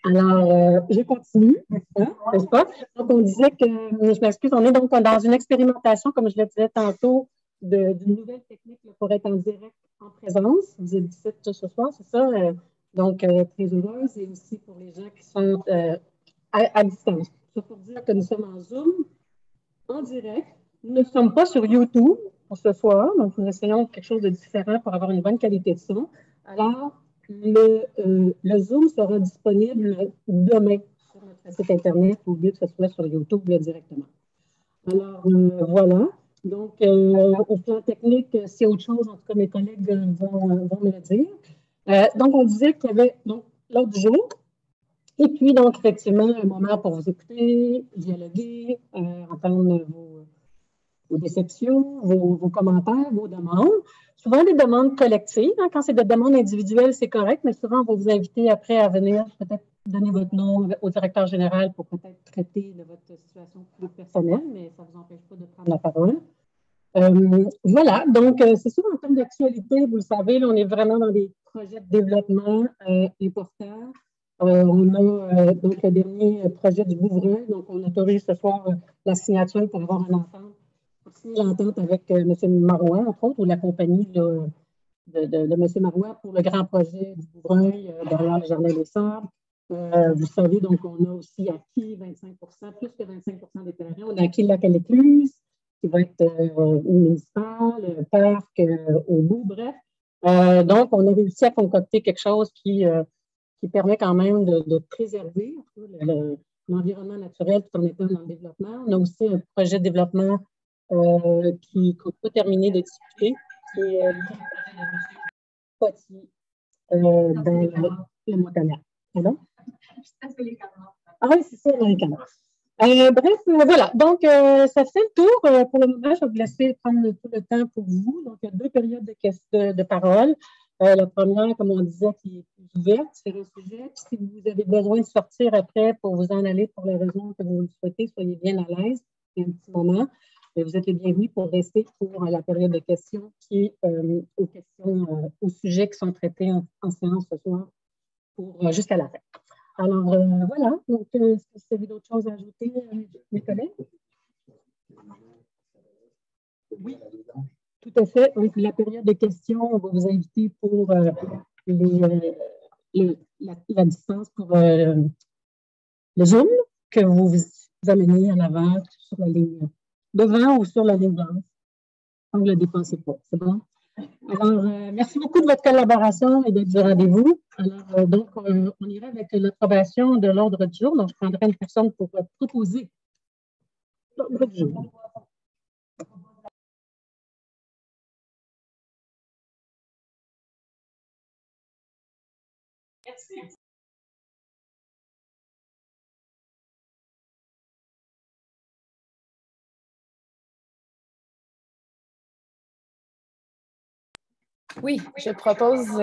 Alors, je continue, n'est-ce pas? Donc, on disait que, je m'excuse, on est donc dans une expérimentation, comme je le disais tantôt, d'une nouvelle technique là, pour être en direct en présence. Vous êtes 17 ce soir, c'est ça? Donc, très heureuse. Et aussi pour les gens qui sont à distance. Ça pour dire que nous sommes en Zoom, en direct. Nous ne sommes pas sur YouTube pour ce soir, donc nous essayons quelque chose de différent pour avoir une bonne qualité de son. Alors, le Zoom sera disponible demain sur notre site Internet au lieu que ce soit sur YouTube là, directement. Alors, voilà. Donc, au plan technique, c'est autre chose. En tout cas, mes collègues vont me le dire. Donc, on disait qu'il y avait l'ordre du jour. Et puis, donc, effectivement, un moment pour vous écouter, dialoguer, entendre vos déceptions, vos commentaires, vos demandes. Souvent des demandes collectives. Hein. Quand c'est des demandes individuelles, c'est correct, mais souvent, on va vous inviter après à venir peut-être donner votre nom au directeur général pour peut-être traiter de votre situation plus personnelle, mais ça ne vous empêche pas de prendre la parole. Voilà, donc c'est sûr en termes d'actualité, vous le savez, là, on est vraiment dans des projets de développement importants. On a donc le dernier projet du Bouvray, donc on autorise ce soir la signature pour avoir une entente, pour signer l'entente avec M. Marois, entre autres, ou la compagnie là, de M. Marois pour le grand projet du Bouvray derrière le Jardin des Sables. Vous savez, donc on a aussi acquis 25 plus que 25 des terrains. On a acquis le lac à l'Écluse, qui va être municipal, parc au bout, bref. Donc, on a réussi à concocter quelque chose qui permet quand même de préserver l'environnement naturel tout en étant dans le développement. On a aussi un projet de développement qui n'est pas terminé de discuter, qui est le projet de M. Potier dans le Montana. Pardon? Ah oui, c'est ça, dans les canards. Bref, voilà. Donc, ça fait le tour. Pour le moment, je vais vous laisser prendre tout le temps pour vous. Donc, il y a deux périodes de parole. La première, comme on disait, qui est plus ouverte, c'est un sujet. Si vous avez besoin de sortir après pour vous en aller pour les raisons que vous le souhaitez, soyez bien à l'aise. C'est un petit moment. Et vous êtes les bienvenus pour rester pour la période de questions qui est aux questions, aux sujets qui sont traités en séance ce soir pour jusqu'à la fin. Alors, voilà. Donc, est-ce que vous avez d'autres choses à ajouter, mes collègues? Oui, tout à fait. Donc, la période de questions, on va vous inviter pour la distance pour le Zoom que vous ameniez en avant sur la ligne devant ou sur la ligne blanche. Ne le dépassez pas. C'est bon? Alors, merci beaucoup de votre collaboration et d'être du rendez-vous. Alors, donc, on irait avec l'approbation de l'ordre du jour. Donc, je prendrai une personne pour proposer l'ordre du jour. Merci. Oui, je propose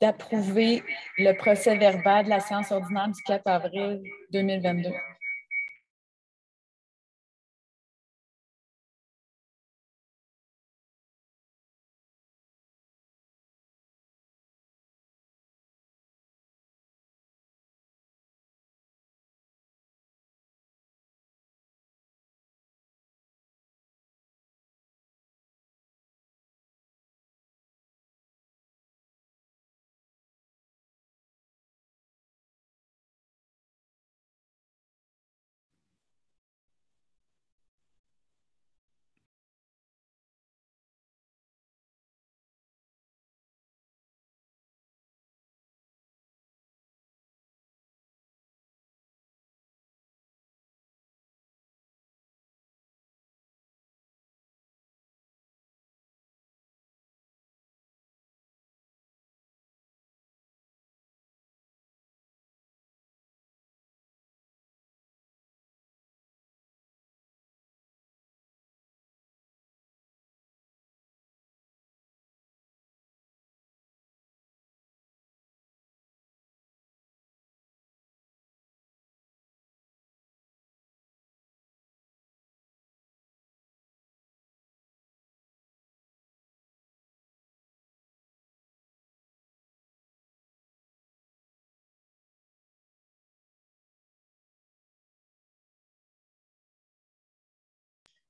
d'approuver le procès-verbal de la séance ordinaire du 4 avril 2022.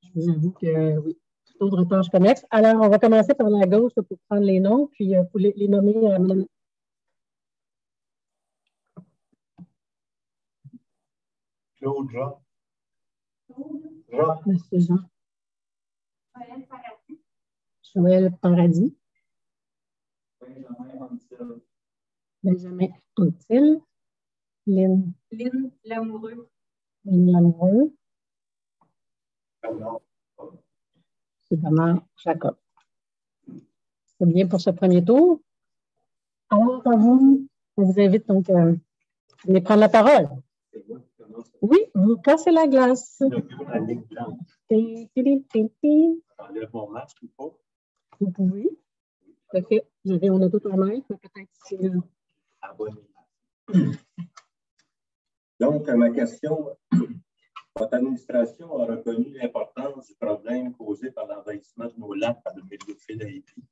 Je vous avoue que oui, tout autre tâche connexe. Alors, on va commencer par la gauche là, pour prendre les noms, puis pour les nommer à Mme. Claude Jean. Monsieur Jean. Joël Paradis. Benjamin Antil. Lynn Lamoureux. Lynn Lamoureux. C'est Bernard Jacob. C'est bien pour ce premier tour. Alors, on vous invite donc à venir prendre la parole. Oui, vous cassez la glace. J'enlève mon masque ou pas? Vous pouvez. Tout à fait. On a tout en main, peut-être si. Donc, ma question, votre administration a reconnu l'importance du problème causé par l'envahissement de nos lacs par le mériophile Haïti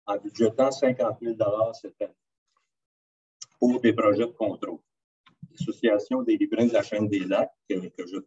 en budgétant 50 000 cette année pour des projets de contrôle. L'association des riverains de la chaîne des lacs, que je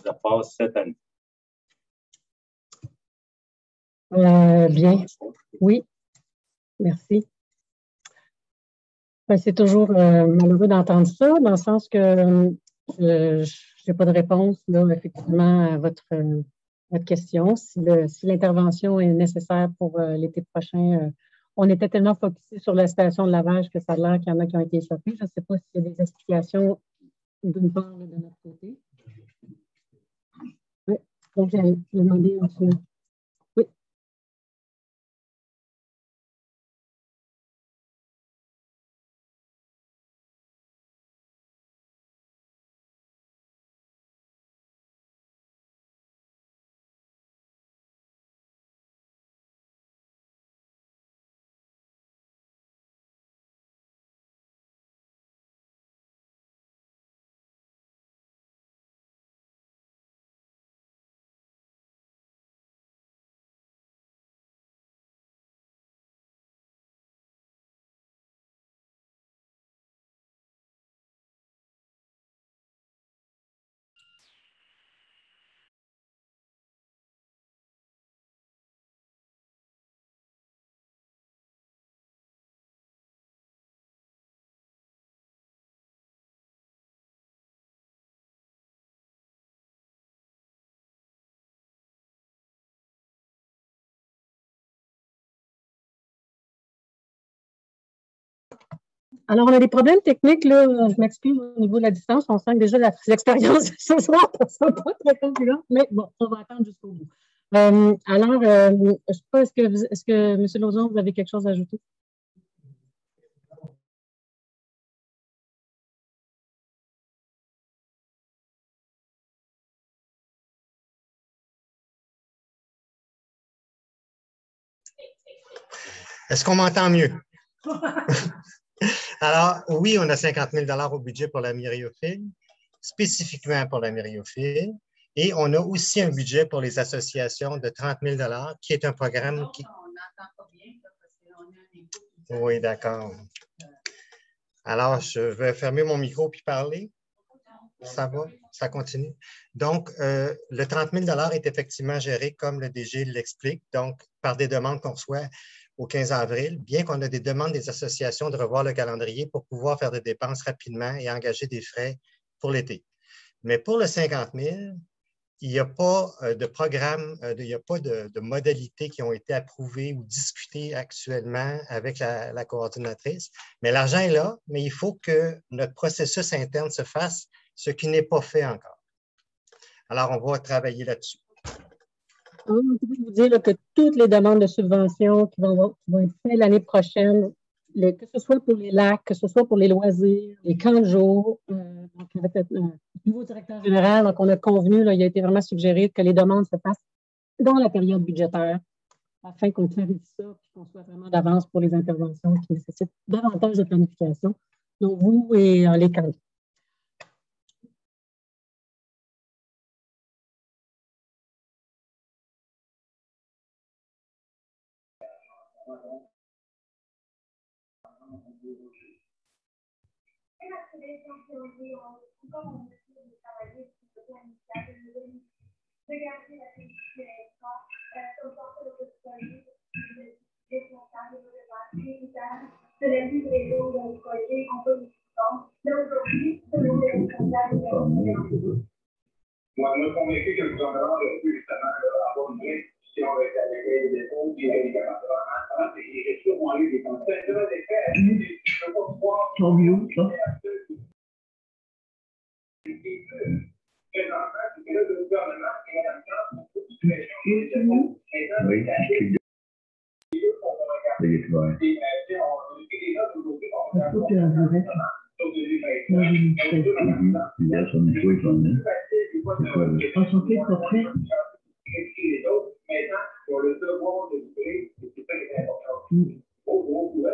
la passe cette année. Bien. Oui. Merci. Ben, c'est toujours malheureux d'entendre ça, dans le sens que je n'ai pas de réponse, là, effectivement, à votre question. Si l'intervention est nécessaire pour l'été prochain, on était tellement focusé sur la station de lavage que ça a l'air qu'il y en a qui ont été échappés. Je ne sais pas s'il y a des explications d'une part de notre côté. Oui. Donc, j'ai demandé à M. Oui. Alors, on a des problèmes techniques, là. Je m'excuse au niveau de la distance. On sent que déjà l'expérience de ce soir ne sera pas très concluante, mais bon, on va attendre jusqu'au bout. Alors, je ne sais pas, est-ce que M. Lauzon, vous avez quelque chose à ajouter? Est-ce qu'on m'entend mieux? Alors, oui, on a 50 000 au budget pour la myriophile, spécifiquement pour la myriophile. Et on a aussi un budget pour les associations de 30 000 qui est un programme qui... On n'entend pas bien, parce qu'on a un écho. Oui, d'accord. Alors, je vais fermer mon micro puis parler. Ça va? Ça continue? Donc, le 30 000 est effectivement géré comme le DG l'explique, donc par des demandes qu'on reçoit au 15 avril, bien qu'on ait des demandes des associations de revoir le calendrier pour pouvoir faire des dépenses rapidement et engager des frais pour l'été. Mais pour le 50 000, il n'y a pas de programme, il n'y a pas de modalités qui ont été approuvées ou discutées actuellement avec la coordinatrice. Mais l'argent est là, mais il faut que notre processus interne se fasse, ce qui n'est pas fait encore. Alors, on va travailler là-dessus. Alors, je peux vous dire là, que toutes les demandes de subventions qui vont être faites l'année prochaine, que ce soit pour les lacs, que ce soit pour les loisirs, les camps de jour, donc avec le nouveau directeur général, donc on a convenu, là, il a été vraiment suggéré que les demandes se fassent dans la période budgétaire afin qu'on clarifie ça et qu'on soit vraiment d'avance pour les interventions qui nécessitent davantage de planification. Donc, vous et les candidats. Moi, je suis convaincu que le gouvernement aurait pu justement avoir une vraie discussion avec la Caisse des dépôts et avec les gouvernements. J'ai sûrement eu des conseils. Je ne peux pas croire que c'est mieux, ça. Présentement, c'est que là, le gouvernement est en train de beaucoup de pression sur les dépôts. Oui, Enchanté, portrait.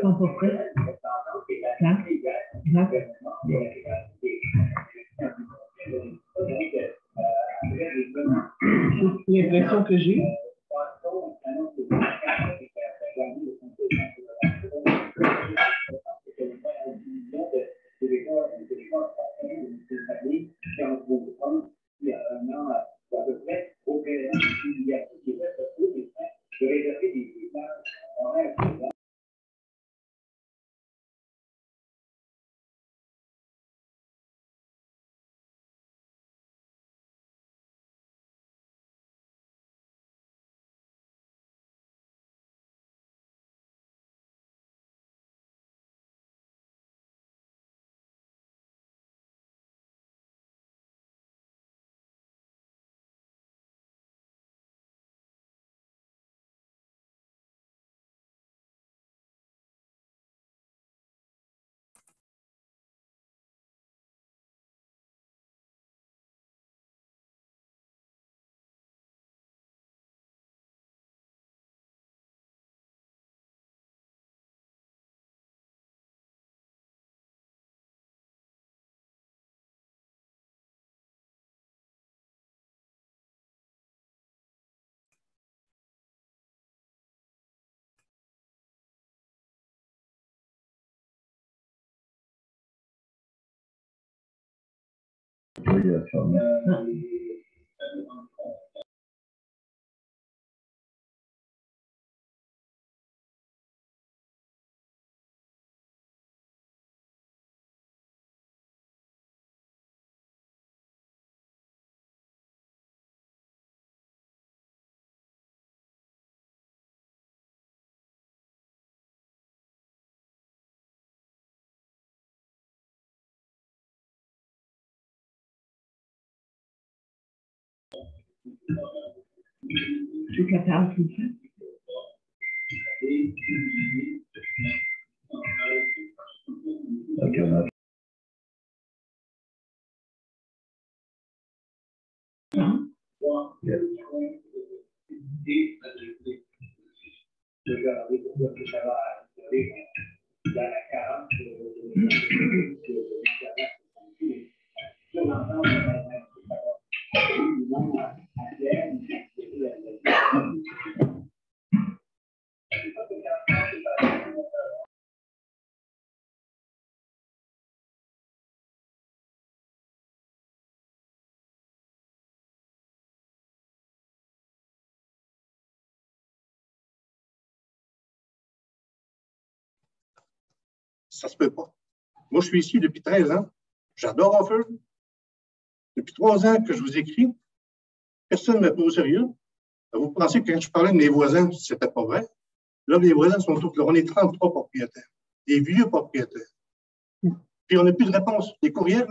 Son portrait. Là. Là. L'impression que j'ai. Je suis capable de faire. Ça se peut pas. Moi, je suis ici depuis 13 ans. J'adore Offord. Depuis 3 ans que je vous écris, personne ne me prend au sérieux. Vous pensez que quand je parlais de mes voisins, c'était pas vrai? Là, les voisins sont tous là. On est 33 propriétaires. Des vieux propriétaires. Puis on n'a plus de réponse. Les courriels,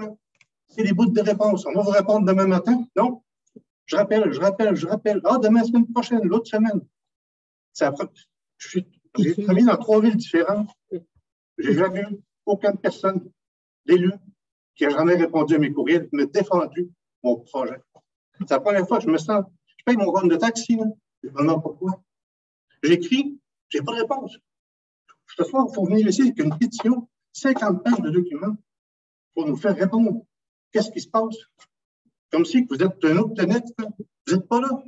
c'est des bouts de réponse. On va vous répondre demain matin. Non? Je rappelle. Ah, demain, semaine prochaine, l'autre semaine. J'ai travaillé dans 3 villes différentes. J'ai jamais eu aucune personne d'élu qui n'a jamais répondu à mes courriels, qui m'a défendu mon projet. C'est la première fois que je paye mon compte de taxi. Je me demande pourquoi. J'écris, je n'ai pas de réponse. Ce soir, il faut venir ici avec une pétition, 50 pages de documents pour nous faire répondre. Qu'est-ce qui se passe? Comme si vous êtes d'une autre planète, vous n'êtes pas là.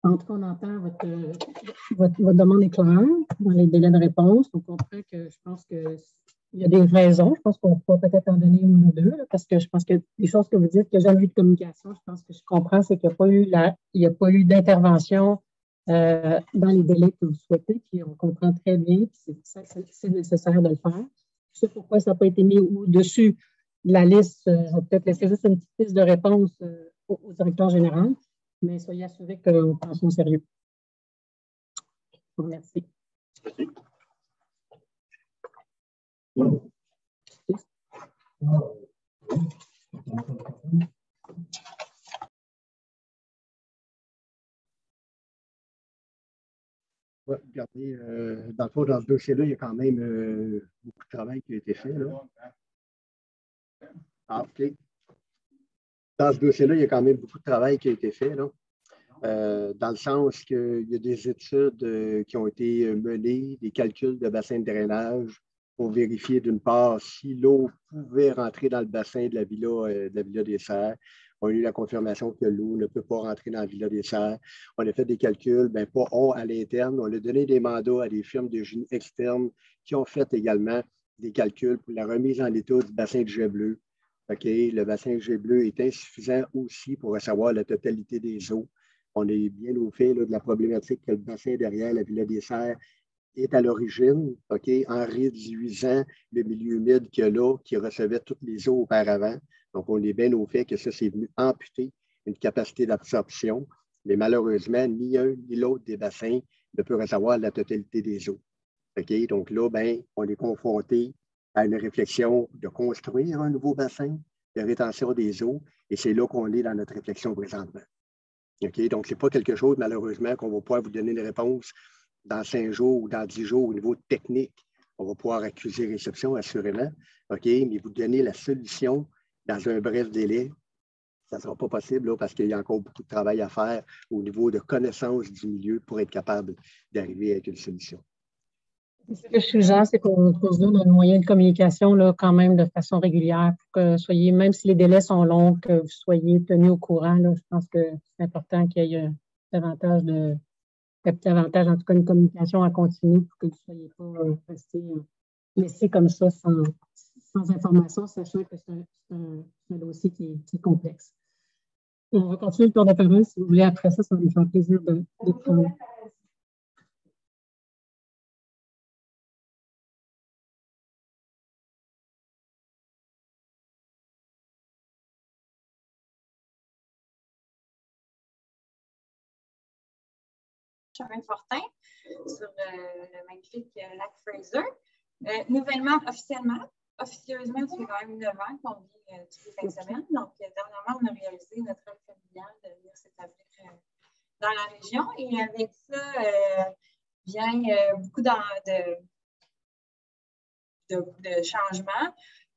En tout cas, on entend votre demande est claire dans les délais de réponse. On comprend que je pense qu'il y a des raisons. Je pense qu'on peut peut-être en donner une ou deux, là, parce que je pense que les choses que vous dites, que j'ai jamais eu de communication, je pense que je comprends, c'est qu'il n'y a pas eu d'intervention dans les délais que vous souhaitez, puis on comprend très bien que c'est nécessaire de le faire. Je sais pourquoi ça n'a pas été mis au-dessus de la liste. Je vais peut-être laisser juste une petite liste de réponses au directeur général. Mais soyez assurés qu'on prend ça au sérieux. Je vous remercie. Merci. Ouais, regardez, dans le fond, dans ce dossier-là, il y a quand même beaucoup de travail qui a été fait. Là. Ah, OK. Dans ce dossier-là, il y a quand même beaucoup de travail qui a été fait, là. Dans le sens qu'il y a des études qui ont été menées, des calculs de bassin de drainage pour vérifier d'une part si l'eau pouvait rentrer dans le bassin de la Villa des Serres. On a eu la confirmation que l'eau ne peut pas rentrer dans la Villa des Serres. On a fait des calculs, pas à l'interne. On a donné des mandats à des firmes de génie externes qui ont fait également des calculs pour la remise en état du bassin de jet bleu. Okay, le bassin de jet bleu est insuffisant aussi pour savoir la totalité des eaux. On est bien au fait là, de la problématique que le bassin derrière la Villa des Serres est à l'origine, en réduisant le milieu humide qu'il y a là, qui recevait toutes les eaux auparavant. Donc, on est bien au fait que ça, c'est venu amputer une capacité d'absorption. Mais malheureusement, ni un ni l'autre des bassins ne peut recevoir la totalité des eaux. Donc là, on est confronté à une réflexion de construire un nouveau bassin de rétention des eaux. Et c'est là qu'on est dans notre réflexion présentement. Donc, ce n'est pas quelque chose, malheureusement, qu'on va pouvoir vous donner une réponse dans 5 jours ou dans 10 jours au niveau technique. On va pouvoir accuser réception, assurément. Mais vous donner la solution dans un bref délai, ça ne sera pas possible là, parce qu'il y a encore beaucoup de travail à faire au niveau de connaissance du milieu pour être capable d'arriver avec une solution. Ce que je suggère, c'est qu'on se donne un moyen de communication là, quand même de façon régulière pour que soyez, même si les délais sont longs, que vous soyez tenus au courant. Là, je pense que c'est important qu'il y ait davantage en tout cas, une communication en continu pour que vous ne soyez pas restés laissés comme ça sans information, sachant que c'est un dossier qui est complexe. On va continuer le tour de parole. Si vous voulez, après ça va nous faire plaisir de prendre. Charmaine Fortin sur le magnifique lac Fraser. Nouvellement, officieusement, ça fait quand même 9 ans qu'on vit toutes les fins de semaine. Donc, dernièrement, on a réalisé notre rêve familial de venir s'établir dans la région. Et avec ça, vient beaucoup de changements.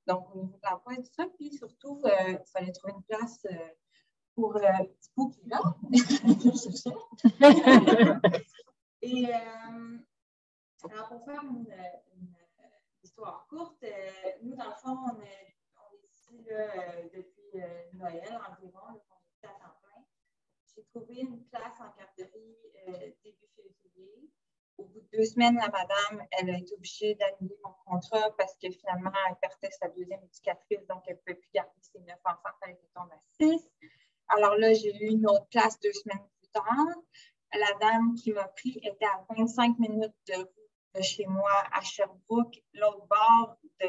Donc, au niveau de l'emploi et tout ça. Puis surtout, il fallait trouver une place pour petit bout qui est là. Et alors, pour faire une histoire courte, nous, dans le fond, on est ici là, depuis Noël environ, là, on est à temps plein. J'ai trouvé une place en garderie début février. Au bout de 2 semaines, la madame, elle a été obligée d'annuler mon contrat parce que finalement, elle perdait sa 2e éducatrice, donc elle ne pouvait plus garder ses 9 enfants, il fallait qu'elle tombe à 6. Alors là, j'ai eu une autre place 2 semaines plus tard. La dame qui m'a pris était à 25 minutes de route de chez moi à Sherbrooke, l'autre bord de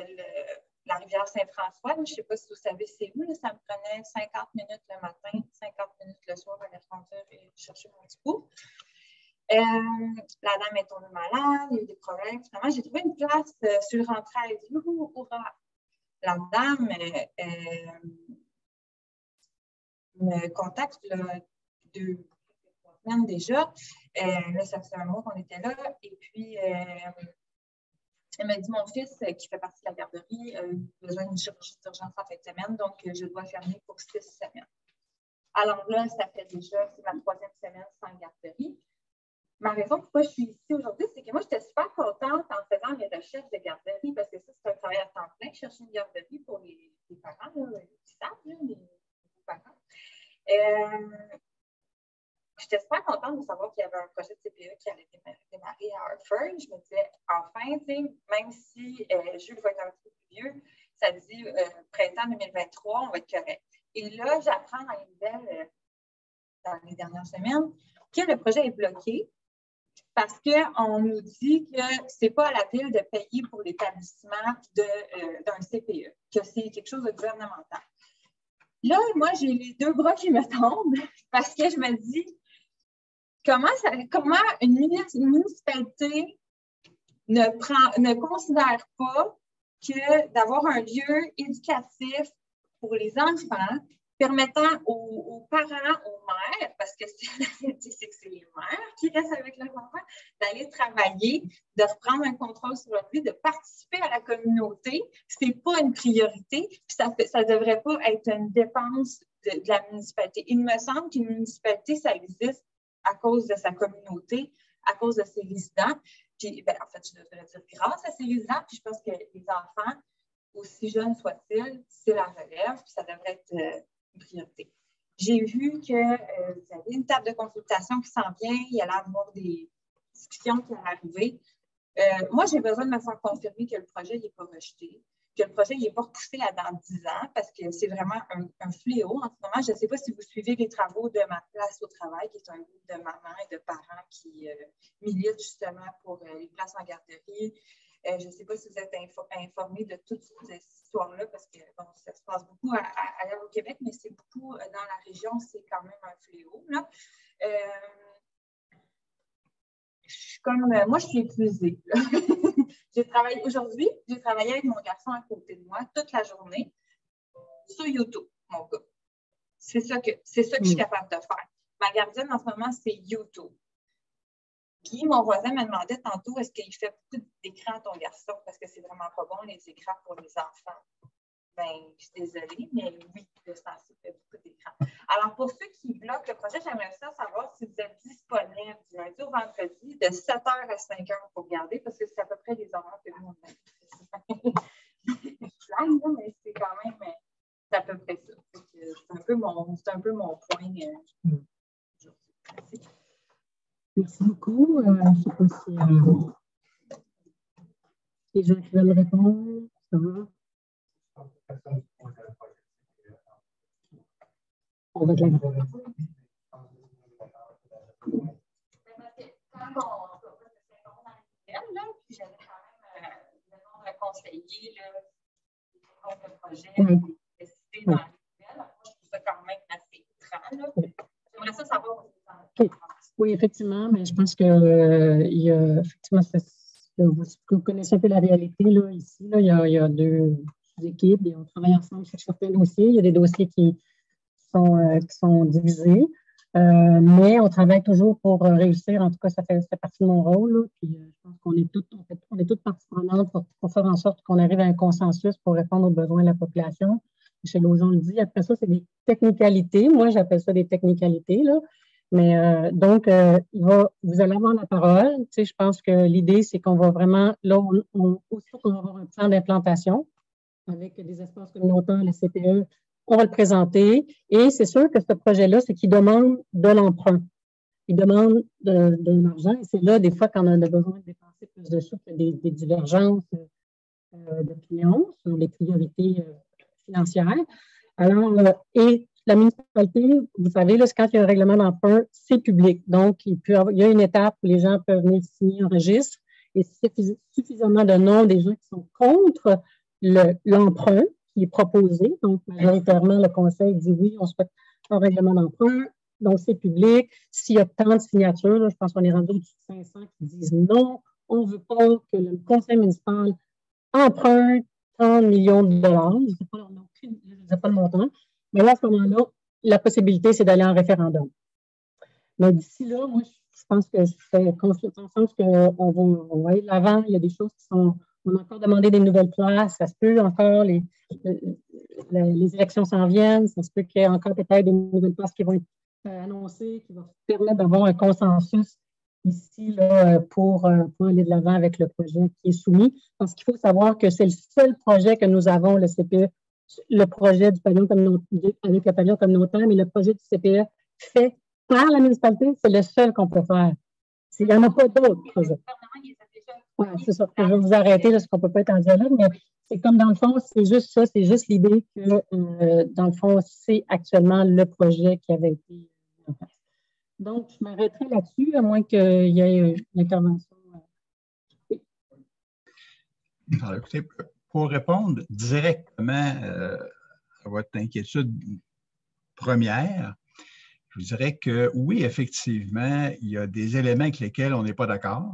la rivière Saint-François. Je ne sais pas si vous savez c'est où. Là, ça me prenait 50 minutes le matin, 50 minutes le soir à aller conduire et chercher mon petit bout. La dame est tombée malade, il y a eu des problèmes. Finalement, j'ai trouvé une place sur l'entraide. Hurrah! La dame me contacte là, 2-3 semaines déjà. Là, ça faisait un mois qu'on était là. Et puis, elle m'a dit, mon fils, qui fait partie de la garderie, a eu besoin d'une chirurgie d'urgence en fin de semaine, donc je dois fermer pour 6 semaines. Alors là, ça fait déjà, c'est ma 3e semaine sans garderie. Ma raison pourquoi je suis ici aujourd'hui, c'est que moi, j'étais super contente en faisant mes recherches de garderie, parce que ça, c'est un travail à temps plein, chercher une garderie pour les parents, là, qui savent, là, les parents. J'étais super contente de savoir qu'il y avait un projet de CPE qui allait démarrer à Hartford. Je me disais, enfin, même si Jules va être un petit peu plus vieux, ça dit printemps 2023, on va être correct. Et là, j'apprends dans les nouvelles, dans les dernières semaines, que le projet est bloqué parce qu'on nous dit que ce n'est pas à la ville de payer pour l'établissement d'un CPE, que c'est quelque chose de gouvernemental. Là, moi, j'ai les 2 bras qui me tombent parce que je me dis, comment une municipalité ne considère pas que d'avoir un lieu éducatif pour les enfants permettant aux parents, aux mères, parce que la réalité, c'est que c'est les mères qui restent avec leurs enfants, d'aller travailler, de reprendre un contrôle sur leur vie, de participer à la communauté, ce n'est pas une priorité, puis ça ne devrait pas être une dépense de la municipalité. Il me semble qu'une municipalité, ça existe à cause de sa communauté, à cause de ses résidents. Puis, en fait, je devrais dire grâce à ses résidents, puis je pense que les enfants, aussi jeunes soient-ils, c'est la relève, puis ça devrait être une priorité. J'ai vu que vous avez une table de consultation qui s'en vient, il y allait avoir des discussions qui allaient arriver. Moi, j'ai besoin de me faire confirmer que le projet n'est pas rejeté, que le projet n'est pas repoussé à dans 10 ans, parce que c'est vraiment un fléau en ce moment. Je ne sais pas si vous suivez les travaux de Ma Place au travail, qui est un groupe de mamans et de parents qui militent justement pour les places en garderie. Je ne sais pas si vous êtes informés de toute cette histoire-là, parce que bon, ça se passe beaucoup ailleurs au Québec, mais c'est beaucoup dans la région, c'est quand même un fléau. Là. Moi, je suis épuisée. Aujourd'hui, j'ai travaillé avec mon garçon à côté de moi toute la journée sur YouTube, mon gars. C'est ça que je suis capable de faire. Ma gardienne, en ce moment, c'est YouTube. Puis, mon voisin me demandait tantôt, est-ce qu'il fait beaucoup d'écrans à ton garçon? Parce que c'est vraiment pas bon, les écrans pour les enfants. Bien, je suis désolée, mais oui, le sens fait beaucoup d'écrans. Alors, pour ceux qui bloquent le projet, j'aimerais savoir si vous êtes disponible du lundi au vendredi de 7h à 5h pour regarder, parce que c'est à peu près les horaires que nous, on a. Mais c'est quand même à peu près ça. C'est un peu mon point. Merci. Merci beaucoup. Je ne sais pas si les gens qui veulent répondre, ça va? On va te la répondre. Quand puis j'avais quand même le nom d'un conseiller contre le projet, décidé dans les nouvelles. Moi, je trouve ça quand même assez étrange. J'aimerais savoir où vous en. Oui, effectivement, mais je pense que il y a, effectivement, vous connaissez un peu la réalité là, ici. Là, il y a 2 équipes et on travaille ensemble sur certains dossiers. Il y a des dossiers qui sont divisés, mais on travaille toujours pour réussir. En tout cas, ça fait partie de mon rôle. Là, puis je pense qu'on est toutes parties prenantes pour faire en sorte qu'on arrive à un consensus pour répondre aux besoins de la population. M. Lauzon le dit. Après ça, c'est des technicalités. Moi, j'appelle ça des technicalités, là. Mais donc, vous allez avoir la parole. Tu sais, je pense que l'idée, c'est qu'on va vraiment, là, aussitôt qu'on va avoir un plan d'implantation avec des espaces communautaires, les CPE, on va le présenter. Et c'est sûr que ce projet-là, c'est qu'il demande de l'emprunt. Il demande de l'argent. Et c'est là, des fois, qu'on a besoin de dépenser plus de sous, qu'il y a des divergences d'opinion sur les priorités financières. Alors, et la municipalité, vous savez, là, quand il y a un règlement d'emprunt, c'est public. Donc, il y a une étape où les gens peuvent venir signer un registre et suffisamment de noms des gens qui sont contre l'emprunt qui est proposé. Donc, majoritairement, le conseil dit oui, on souhaite un règlement d'emprunt. Donc, c'est public. S'il y a tant de signatures, là, je pense qu'on est rendu au-dessus de 500 qui disent non, on ne veut pas que le conseil municipal emprunte 30 millions de dollars. Je ne sais pas le montant. Mais là, à ce moment-là, la possibilité, c'est d'aller en référendum. Mais d'ici là, moi, je pense que c'est consensus qu'on va aller de l'avant. Il y a des choses qui sont... On a encore demandé des nouvelles places. Ça se peut encore, les élections s'en viennent. Ça se peut qu'il y ait encore peut-être des nouvelles places qui vont être annoncées, qui vont permettre d'avoir un consensus ici là, pour aller de l'avant avec le projet qui est soumis. Parce qu'il faut savoir que c'est le seul projet que nous avons, le CPE, le projet du pavillon communautaire, avec le pavillon communautaire, mais le projet du CPE fait par la municipalité, c'est le seul qu'on peut faire. Il n'y en a pas d'autres projets. Ouais, c'est ça. Je vais vous arrêter parce qu'on ne peut pas être en dialogue, mais c'est comme dans le fond, c'est juste ça, c'est juste l'idée que, dans le fond, c'est actuellement le projet qui avait été en place. Donc, je m'arrêterai là-dessus, à moins qu'il y ait une intervention. Oui. Alors, écoutez, pour répondre directement à votre inquiétude première, je vous dirais que oui, effectivement, il y a des éléments avec lesquels on n'est pas d'accord.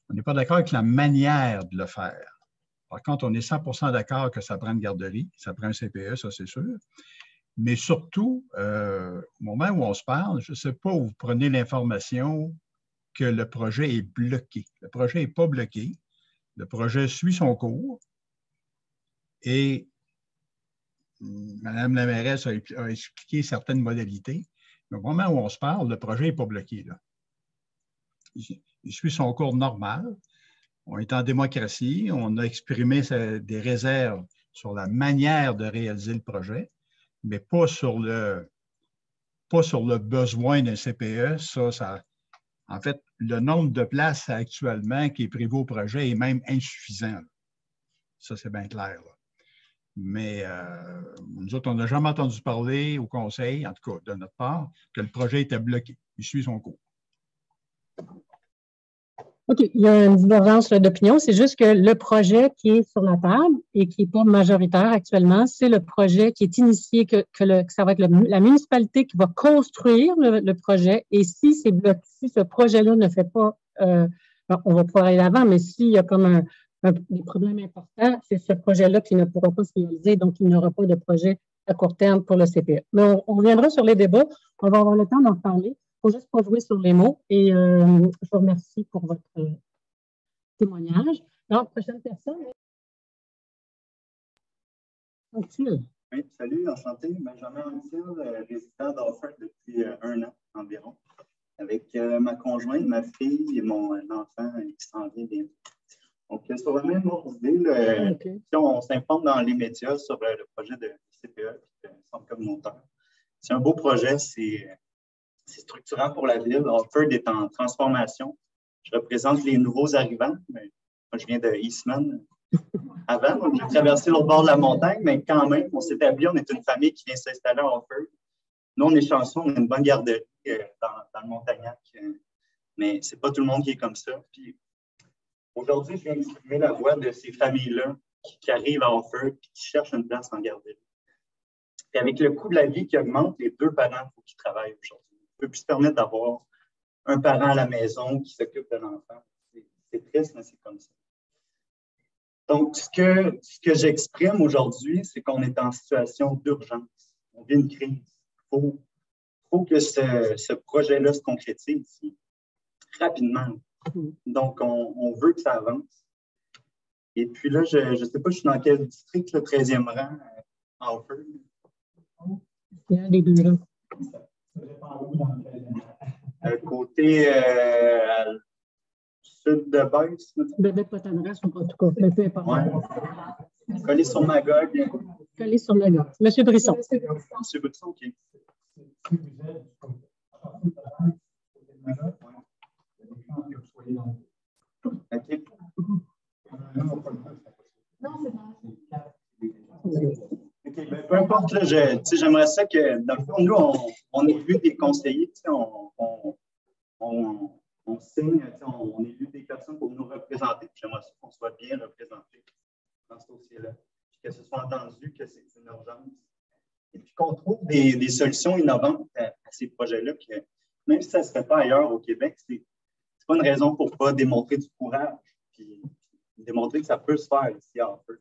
On n'est pas d'accord avec la manière de le faire. Par contre, on est 100% d'accord que ça prend une garderie, ça prend un CPE, ça c'est sûr. Mais surtout, au moment où on se parle, je ne sais pas où vous prenez l'information que le projet est bloqué. Le projet n'est pas bloqué. Le projet suit son cours. Et Mme la mairesse a expliqué certaines modalités. Mais au moment où on se parle, le projet n'est pas bloqué, là. Il suit son cours normal. On est en démocratie. On a exprimé des réserves sur la manière de réaliser le projet, mais pas sur le besoin d'un CPE. En fait, le nombre de places actuellement qui est prévu au projet est même insuffisant. Ça, c'est bien clair, là. Mais nous autres, on n'a jamais entendu parler au conseil, en tout cas de notre part, que le projet était bloqué. Il suit son cours. OK. Il y a une divergence d'opinion. C'est juste que le projet qui est sur la table et qui n'est pas majoritaire actuellement, c'est le projet qui est initié, que ça va être la municipalité qui va construire le projet. Et si ce projet-là ne fait pas, on va pouvoir aller l'avant, mais s'il y a comme des problèmes importants, c'est ce projet-là qui ne pourra pas se réaliser. Donc, il n'y aura pas de projet à court terme pour le CPE. Mais on reviendra sur les débats. On va avoir le temps d'en parler. Il ne faut juste pas jouer sur les mots. Et je vous remercie pour votre témoignage. Donc, prochaine personne. Anctil. Oui, salut, enchanté. Benjamin Anctil, résident d'Offord depuis 1 an environ, avec ma conjointe, ma fille et mon enfant qui s'en vient bientôt. Donc, sur la même idée, si on s'informe dans les médias sur le projet de CPE, le centre communautaire. C'est un beau projet, c'est structurant pour la ville. Offord est en transformation. Je représente les nouveaux arrivants. Mais moi, je viens de Eastman avant, donc j'ai traversé l'autre bord de la montagne, mais quand même, on s'établit, on est une famille qui vient s'installer à Offord. Nous, on est chanceux, on a une bonne garderie dans le Montagnac, mais ce n'est pas tout le monde qui est comme ça. Puis, aujourd'hui, je viens exprimer la voix de ces familles-là qui arrivent à Offord et qui cherchent une place en garderie. Et avec le coût de la vie qui augmente, les 2 parents, il faut qu'ils travaillent aujourd'hui. On ne peut plus se permettre d'avoir un parent à la maison qui s'occupe de l'enfant. C'est triste, mais c'est comme ça. Donc, ce que j'exprime aujourd'hui, c'est qu'on est en situation d'urgence. On vit une crise. Il faut que ce projet-là se concrétise rapidement. Donc, on veut que ça avance. Et puis là, je ne sais pas, je suis dans quel district, le 13e rang à Offord. Il y a des deux là. Côté sud de Baisse. Bébé Potanras, en tout cas, mais peu importe. Ouais. Collé sur Magog. Collé sur Magog. Monsieur Brisson. Monsieur Brisson, OK. OK. OK, ben, peu importe, là, j'aimerais ça que, dans le fond, nous, on est vu des conseillers, on signe, on est vu des personnes pour nous représenter. J'aimerais ça qu'on soit bien représentés dans ce dossier-là, puis que ce soit entendu que c'est une urgence. Et puis qu'on trouve des solutions innovantes à ces projets-là, que même si ça ne se fait pas ailleurs au Québec, c'est pas une raison pour ne pas démontrer du courage, puis démontrer que ça peut se faire ici à Offord.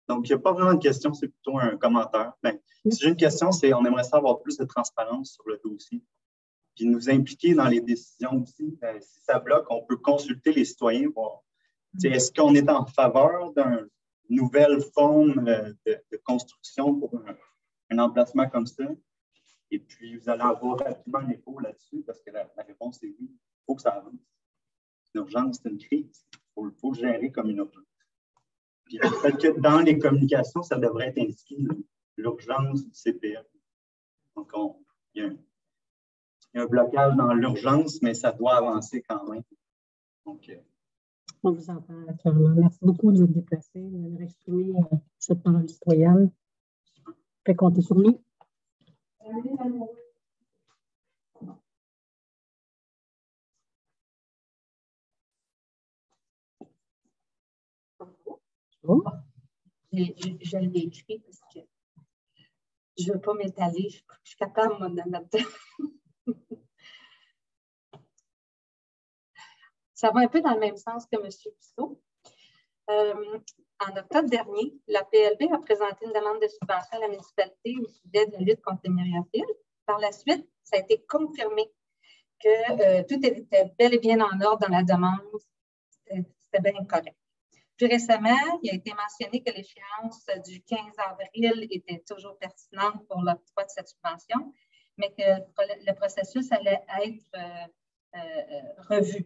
Donc, il n'y a pas vraiment de question, c'est plutôt un commentaire. Ben, si j'ai une question, c'est on aimerait savoir plus de transparence sur le dossier. Puis nous impliquer dans les décisions aussi. Si ça bloque, on peut consulter les citoyens, voir. Est-ce qu'on est en faveur d'une nouvelle forme de construction pour un emplacement comme ça? Et puis, vous allez avoir rapidement l'écho là-dessus parce que la réponse est oui. Il faut que ça avance. L'urgence, c'est une crise. Il faut le gérer comme une urgence. Puis peut-être que dans les communications, ça devrait être inscrit l'urgence du CPE. Donc, il y a un blocage dans l'urgence, mais ça doit avancer quand même. Donc, on vous entend clairement. Merci beaucoup de vous déplacer, d'avoir exprimé cette parole citoyenne. Fait compter sur nous. Oh. Je l'ai écrit parce que je ne veux pas m'étaler. Je suis capable, moi, de mettre. Ça va un peu dans le même sens que M. Bissot. En octobre dernier, la PLB a présenté une demande de subvention à la municipalité au sujet de la lutte contre les myriaphiles. Par la suite, ça a été confirmé que tout était bel et bien en ordre dans la demande. C'était bien correct. Plus récemment, il a été mentionné que l'échéance du 15 avril était toujours pertinente pour l'octroi de cette subvention, mais que le processus allait être revu.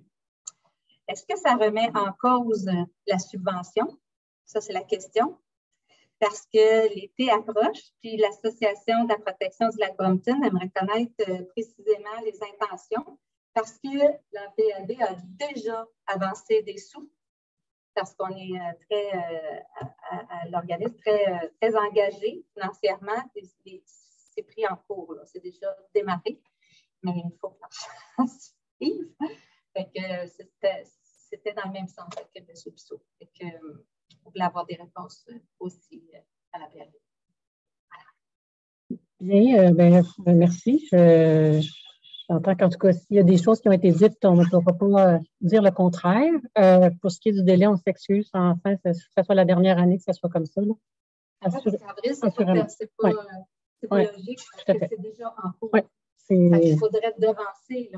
Est-ce que ça remet en cause la subvention? Ça, c'est la question. Parce que l'été approche, puis l'Association de la protection du lac Brompton aimerait connaître précisément les intentions, parce que la PLB a déjà avancé des sous, parce qu'on est à l'organisme très engagé financièrement. C'est pris en cours, c'est déjà démarré, mais il faut que l'argent suive. C'était dans le même sens que M. Bissot. On voulait avoir des réponses aussi à la PLB. Bien, merci. J'entends qu'en tout cas, s'il y a des choses qui ont été dites, on ne pourra pas dire le contraire. Pour ce qui est du délai, on s'excuse. Enfin, que ce soit la dernière année, que ce soit comme ça. C'est pas logique parce que c'est déjà en cours. Il faudrait devancer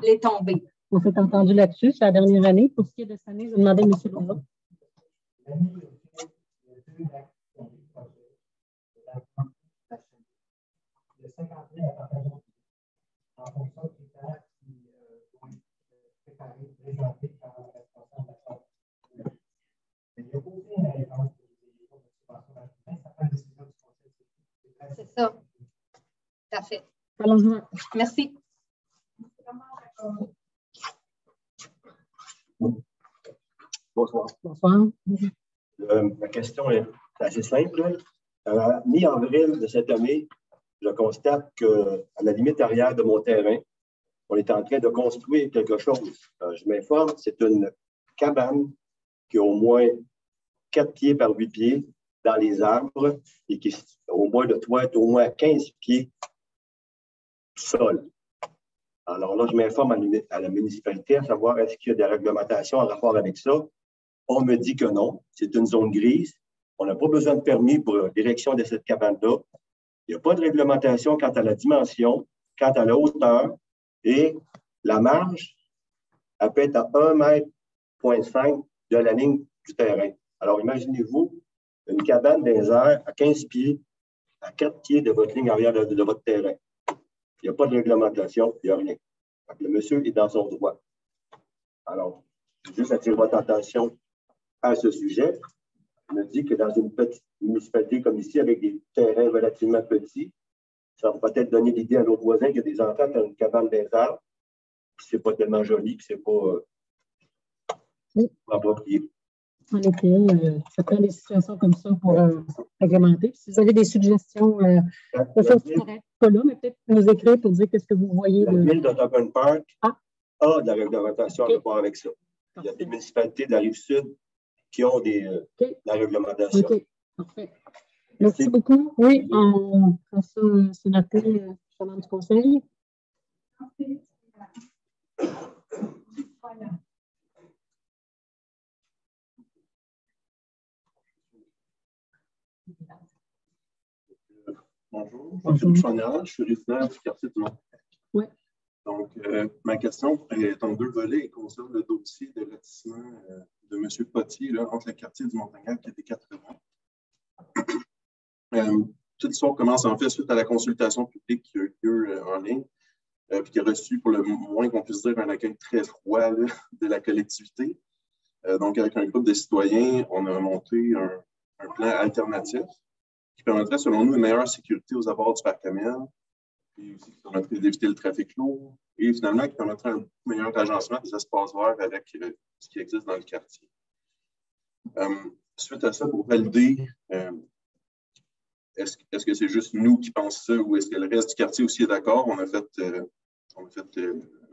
les tombées. On s'est entendu là-dessus, c'est la dernière année. Pour ce qui est de cette année, je vais demander à M. Loza. En fonction des critères qui vont être préparés, présentés par le responsable de la santé. Il n'y a aucune réponse des cours de subvention gratuite. Ça prend une décision du conseil. C'est ça. Tout à fait. Allons-y. Merci. Bonsoir. Bonsoir. Ma question est assez simple. Mi-avril de cette année, je constate qu'à la limite arrière de mon terrain, on est en train de construire quelque chose. Je m'informe, c'est une cabane qui a au moins 4 pieds par 8 pieds dans les arbres et qui, au moins de toit, est au moins 15 pieds sol. Alors là, je m'informe à la municipalité à savoir est-ce qu'il y a des réglementations en rapport avec ça. On me dit que non, c'est une zone grise. On n'a pas besoin de permis pour l'érection de cette cabane-là. Il n'y a pas de réglementation quant à la dimension, quant à la hauteur et la marge, elle peut être à 1,5 m de la ligne du terrain. Alors, imaginez-vous une cabane dans les airs à 15 pieds, à 4 pieds de votre ligne arrière de votre terrain. Il n'y a pas de réglementation, il n'y a rien. Donc, le monsieur est dans son droit. Alors, je veux juste attirer votre attention à ce sujet. Je me dis que dans une petite municipalité comme ici, avec des terrains relativement petits, ça va peut-être donner l'idée à l'autre voisin qu'il y a des enfants dans une cabane des arbres, puis c'est pas tellement joli, puis c'est pas approprié. En effet, ça prend des situations comme ça pour réglementer. Si vous avez des suggestions, de choses qui n'arrêtent pas là, mais peut-être nous écrire pour dire qu'est-ce que vous voyez. La ville d'Ottagon Park a de la réglementation en rapport avec ça. Il y a des municipalités de la Rive-Sud qui ont la réglementation. OK, parfait. Merci beaucoup. Oui, on prend ça, c'est noté, pendant du conseil. Bonjour, je suis Philippe Chagnard, je suis résident du quartier du Mont. Oui. Donc, ma question est en 2 volets et concerne le dossier de lotissement de M. Potier là, entre le quartier du Montagnard et des 80. Toute l'histoire commence en fait suite à la consultation publique qui a eu lieu en ligne, puis qui a reçu, pour le moins qu'on puisse dire, un accueil très froid là, de la collectivité. Donc, avec un groupe de citoyens, on a monté un plan alternatif qui permettrait, selon nous, une meilleure sécurité aux abords du parc Amel, puis aussi qui permettrait d'éviter le trafic lourd, et finalement qui permettrait un meilleur agencement des espaces verts avec ce qui existe dans le quartier. Suite à ça, pour valider, est-ce que c'est juste nous qui pensons ça ou est-ce que le reste du quartier aussi est d'accord? On a fait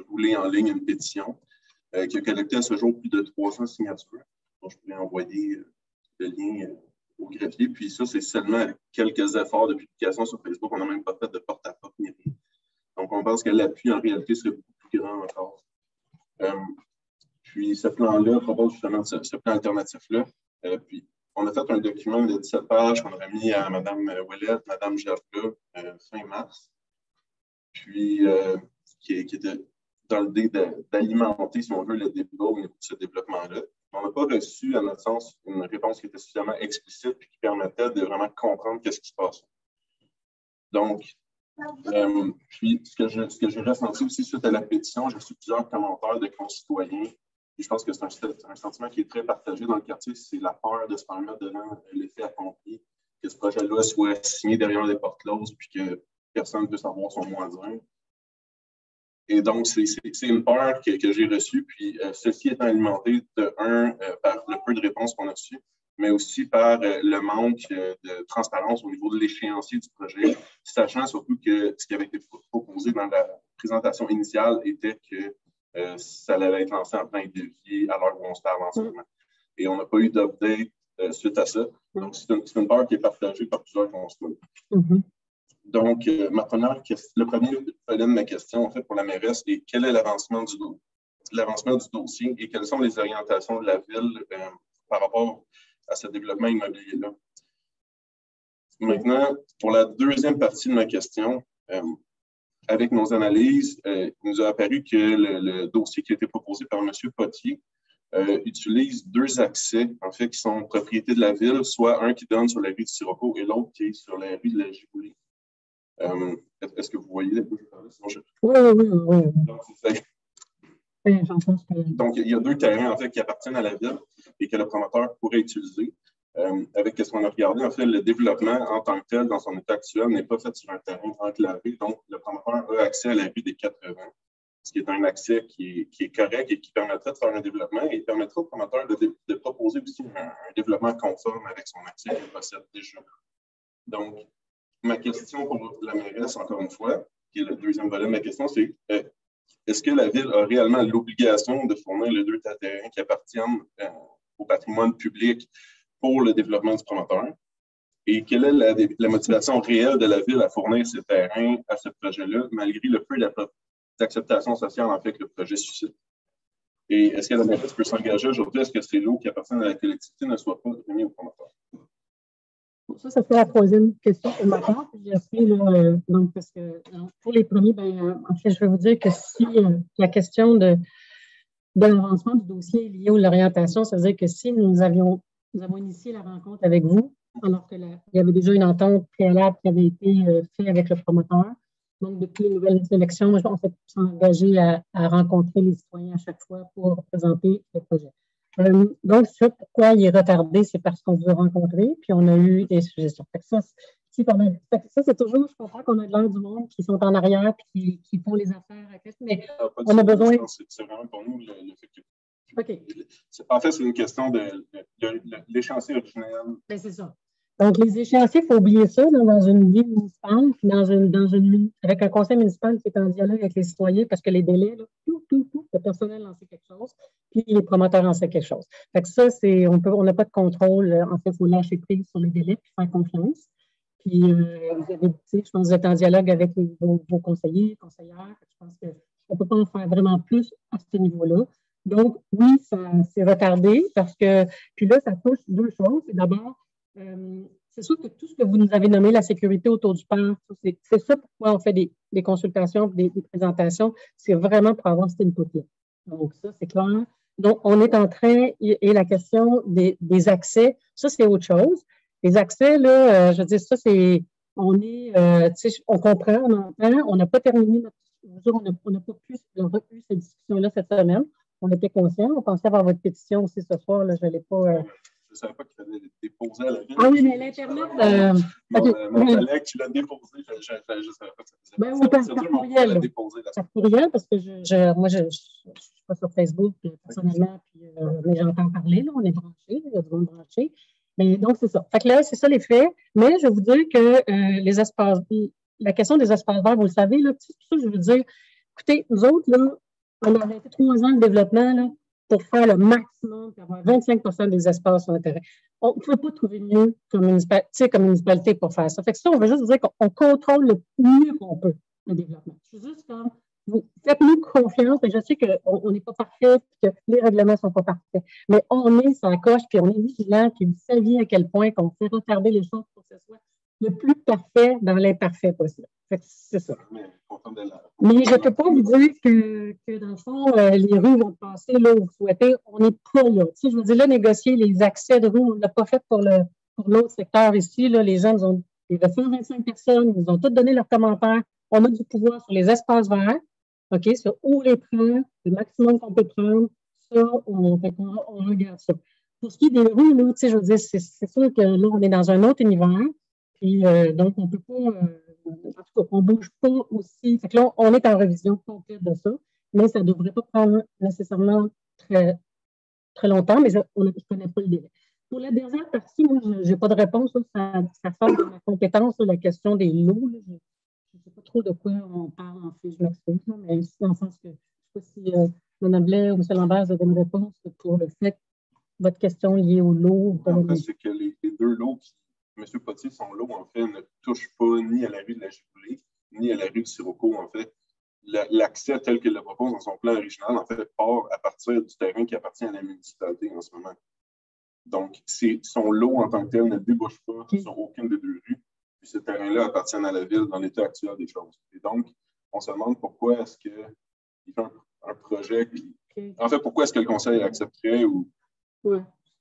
rouler en ligne une pétition qui a collecté à ce jour plus de 300 signatures. Donc, je pourrais envoyer le lien au greffier. Puis ça, c'est seulement quelques efforts de publication sur Facebook. On n'a même pas fait de porte-à-porte ni rien. Donc, on pense que l'appui, en réalité, serait beaucoup plus grand encore. Puis, ce plan-là propose justement ce plan alternatif-là. Puis, on a fait un document de 17 pages qu'on a remis à Mme Ouellette, Mme Gerda, fin mars. Puis, qui était dans l'idée d'alimenter, si on veut, le débat au niveau de ce développement-là. On n'a pas reçu, à notre sens, une réponse qui était suffisamment explicite et qui permettait de vraiment comprendre qu'est-ce qui se passe. Donc, puis, ce que j'ai ressenti aussi suite à la pétition, j'ai reçu plusieurs commentaires de concitoyens. Et je pense que c'est un sentiment qui est très partagé dans le quartier, c'est la peur de se faire mettre devant l'effet accompli, que ce projet-là soit signé derrière des portes closes puis que personne ne puisse avoir son mot à dire. Et donc, c'est une peur que j'ai reçue, puis ceci étant alimenté par le peu de réponses qu'on a reçues, mais aussi par le manque de transparence au niveau de l'échéancier du projet, sachant surtout que ce qui avait été proposé dans la présentation initiale était que ça allait être lancé en plein devis à l'heure où on se parle en ce moment. Et on n'a pas eu d'update suite à ça. Donc, c'est une peur qui est partagée par plusieurs concitoyens. Donc, le premier volet de ma question, en fait, pour la mairesse, est quel est l'avancement du dossier et quelles sont les orientations de la ville par rapport à ce développement immobilier-là. Maintenant, pour la deuxième partie de ma question, avec nos analyses, il nous a apparu que le dossier qui a été proposé par M. Potier utilise 2 accès, en fait, qui sont propriété de la ville, soit un qui donne sur la rue du Sirocco et l'autre qui est sur la rue de la Giboulée. Est-ce que vous voyez de quoi je parle? Oui. Donc, donc, il y a 2 terrains, en fait, qui appartiennent à la ville et que le promoteur pourrait utiliser. Avec ce qu'on a regardé, en fait, le développement en tant que tel, dans son état actuel, n'est pas fait sur un terrain enclavé. Donc, le promoteur a accès à la rue des 80, ce qui est un accès qui est correct et qui permettrait de faire un développement et permettra au promoteur de proposer aussi un développement conforme avec son accès qu'il possède déjà. Donc, ma question pour la mairesse, encore une fois, qui est le deuxième volet de ma question, c'est est-ce que la ville a réellement l'obligation de fournir les 2 terrains qui appartiennent au patrimoine public pour le développement du promoteur? Et quelle est la motivation réelle de la ville à fournir ces terrains à ce projet-là, malgré le peu d'acceptation sociale en fait que le projet suscite? Et est-ce que la mairesse peut s'engager aujourd'hui à ce que ces lots qui appartiennent à la collectivité ne soient pas remis au promoteur? Ça serait la troisième question pour ma part. Donc, parce que pour les premiers, en fait, je vais vous dire que si la question de l'avancement du dossier est liée à l'orientation, ça veut dire que si nous avons initié la rencontre avec vous, alors qu'il y avait déjà une entente préalable qui avait été faite avec le promoteur. Donc, depuis les nouvelles élections, on s'est engagé à rencontrer les citoyens à chaque fois pour présenter le projet. Donc, ça, pourquoi il est retardé, c'est parce qu'on veut rencontrer, puis on a eu des suggestions. Ça, c'est toujours, je comprends qu'on a de l'air du monde qui sont en arrière et qui font les affaires, mais on a besoin... C'est vraiment pour nous le fait que... OK. En fait, c'est une question de l'échéancier originel. Ben, c'est ça. Donc, les échéanciers, il faut oublier ça dans une ville municipale, puis avec un conseil municipal qui est en dialogue avec les citoyens, parce que les délais, là, le personnel en sait quelque chose, puis les promoteurs en sait quelque chose. Fait que ça, on n'a pas de contrôle. En fait, il faut lâcher prise sur les délais puis faire confiance. Puis, je pense que vous êtes en dialogue avec vos conseillers, conseillères. Je pense qu'on ne peut pas en faire vraiment plus à ce niveau-là. Donc, oui, ça s'est retardé parce que, puis là, ça touche 2 choses. C'est d'abord, c'est sûr que tout ce que vous nous avez nommé, la sécurité autour du père, c'est ça pourquoi on fait des consultations, des présentations, c'est vraiment pour avoir cet input-là. Donc, ça, c'est clair. Donc, on est en train, et la question des accès, ça, c'est autre chose. Les accès, là, je veux dire, ça, c'est, on est, tu sais, on comprend, on entend, on n'a pas terminé notre, on n'a pas pu eu cette discussion-là cette semaine. On était conscients, on pensait avoir votre pétition aussi ce soir, là, je ne l'ai pas. Je ne savais pas qu'il fallait déposer à la ville. Ah oui, mais l'Internet. Mon collègue qui l'a déposé, je ne savais pas que ça faisait. Ben oui, par courriel. Par courriel, parce que moi, je ne suis pas sur Facebook personnellement, puis, mais j'entends parler, là, on est branchés, il y a du monde branché. Mais donc, c'est ça. Fait que là, c'est ça les faits. Mais je vais vous dire que les espaces, la question des espaces verts, vous le savez, là, tout ça, je veux dire, écoutez, nous autres, là, on a arrêté 3 ans de développement, là, pour faire le maximum, pour avoir 25% des espaces sur le terrain. On ne peut pas trouver mieux comme municipalité pour faire ça. Fait que ça, on veut juste dire qu'on contrôle le mieux qu'on peut le développement. Je suis juste comme, vous faites-nous confiance, et je sais qu'on n'est pas parfait, que les règlements ne sont pas parfaits, mais on est sur la coche, puis on est vigilant, puis vous saviez à quel point qu'on fait retarder les choses pour que ce soit le plus parfait dans l'imparfait possible. C'est ça. Mais je ne peux pas vous dire que dans le fond, les rues vont passer là où vous souhaitez. On n'est pas là. Tu sais, je veux dire, là, négocier les accès de rue, on ne l'a pas fait pour l'autre secteur ici. Là, les gens nous ont, il y avait 125 personnes, ils nous ont tous donné leurs commentaires. On a du pouvoir sur les espaces verts, OK, sur où les prendre, le maximum qu'on peut prendre. Ça, on regarde ça. Pour ce qui est des rues, là, tu sais, je veux dire, c'est sûr que là, on est dans un autre univers. Puis, donc, on ne peut pas, en tout cas, on ne bouge pas aussi. Fait que là, on est en révision complète de ça, mais ça ne devrait pas prendre nécessairement très, très longtemps, mais je ne connais pas le délai. Pour la dernière partie, moi, je n'ai pas de réponse. Là, ça sort de ma compétence, là, la question des lots. Là, je ne sais pas trop de quoi on parle, en fait, je m'excuse, mais c'est dans le sens que je ne sais pas si Mme Blais ou M. Lambert vous avez une réponse pour le fait que votre question liée au lot. En fait, c'est que les 2 lots qui M. Potier, son lot, en fait, ne touche pas ni à la rue de la Giboulée, ni à la rue de Sirocco, en fait. L'accès tel qu'il le propose dans son plan original, en fait, part à partir du terrain qui appartient à la municipalité en ce moment. Donc, son lot en tant que tel ne débouche pas sur aucune des 2 rues. Puis ce terrain-là appartient à la ville dans l'état actuel des choses. Et donc, on se demande pourquoi est-ce qu'il fait un projet qui... En fait, pourquoi est-ce que le conseil accepterait ou... Ouais.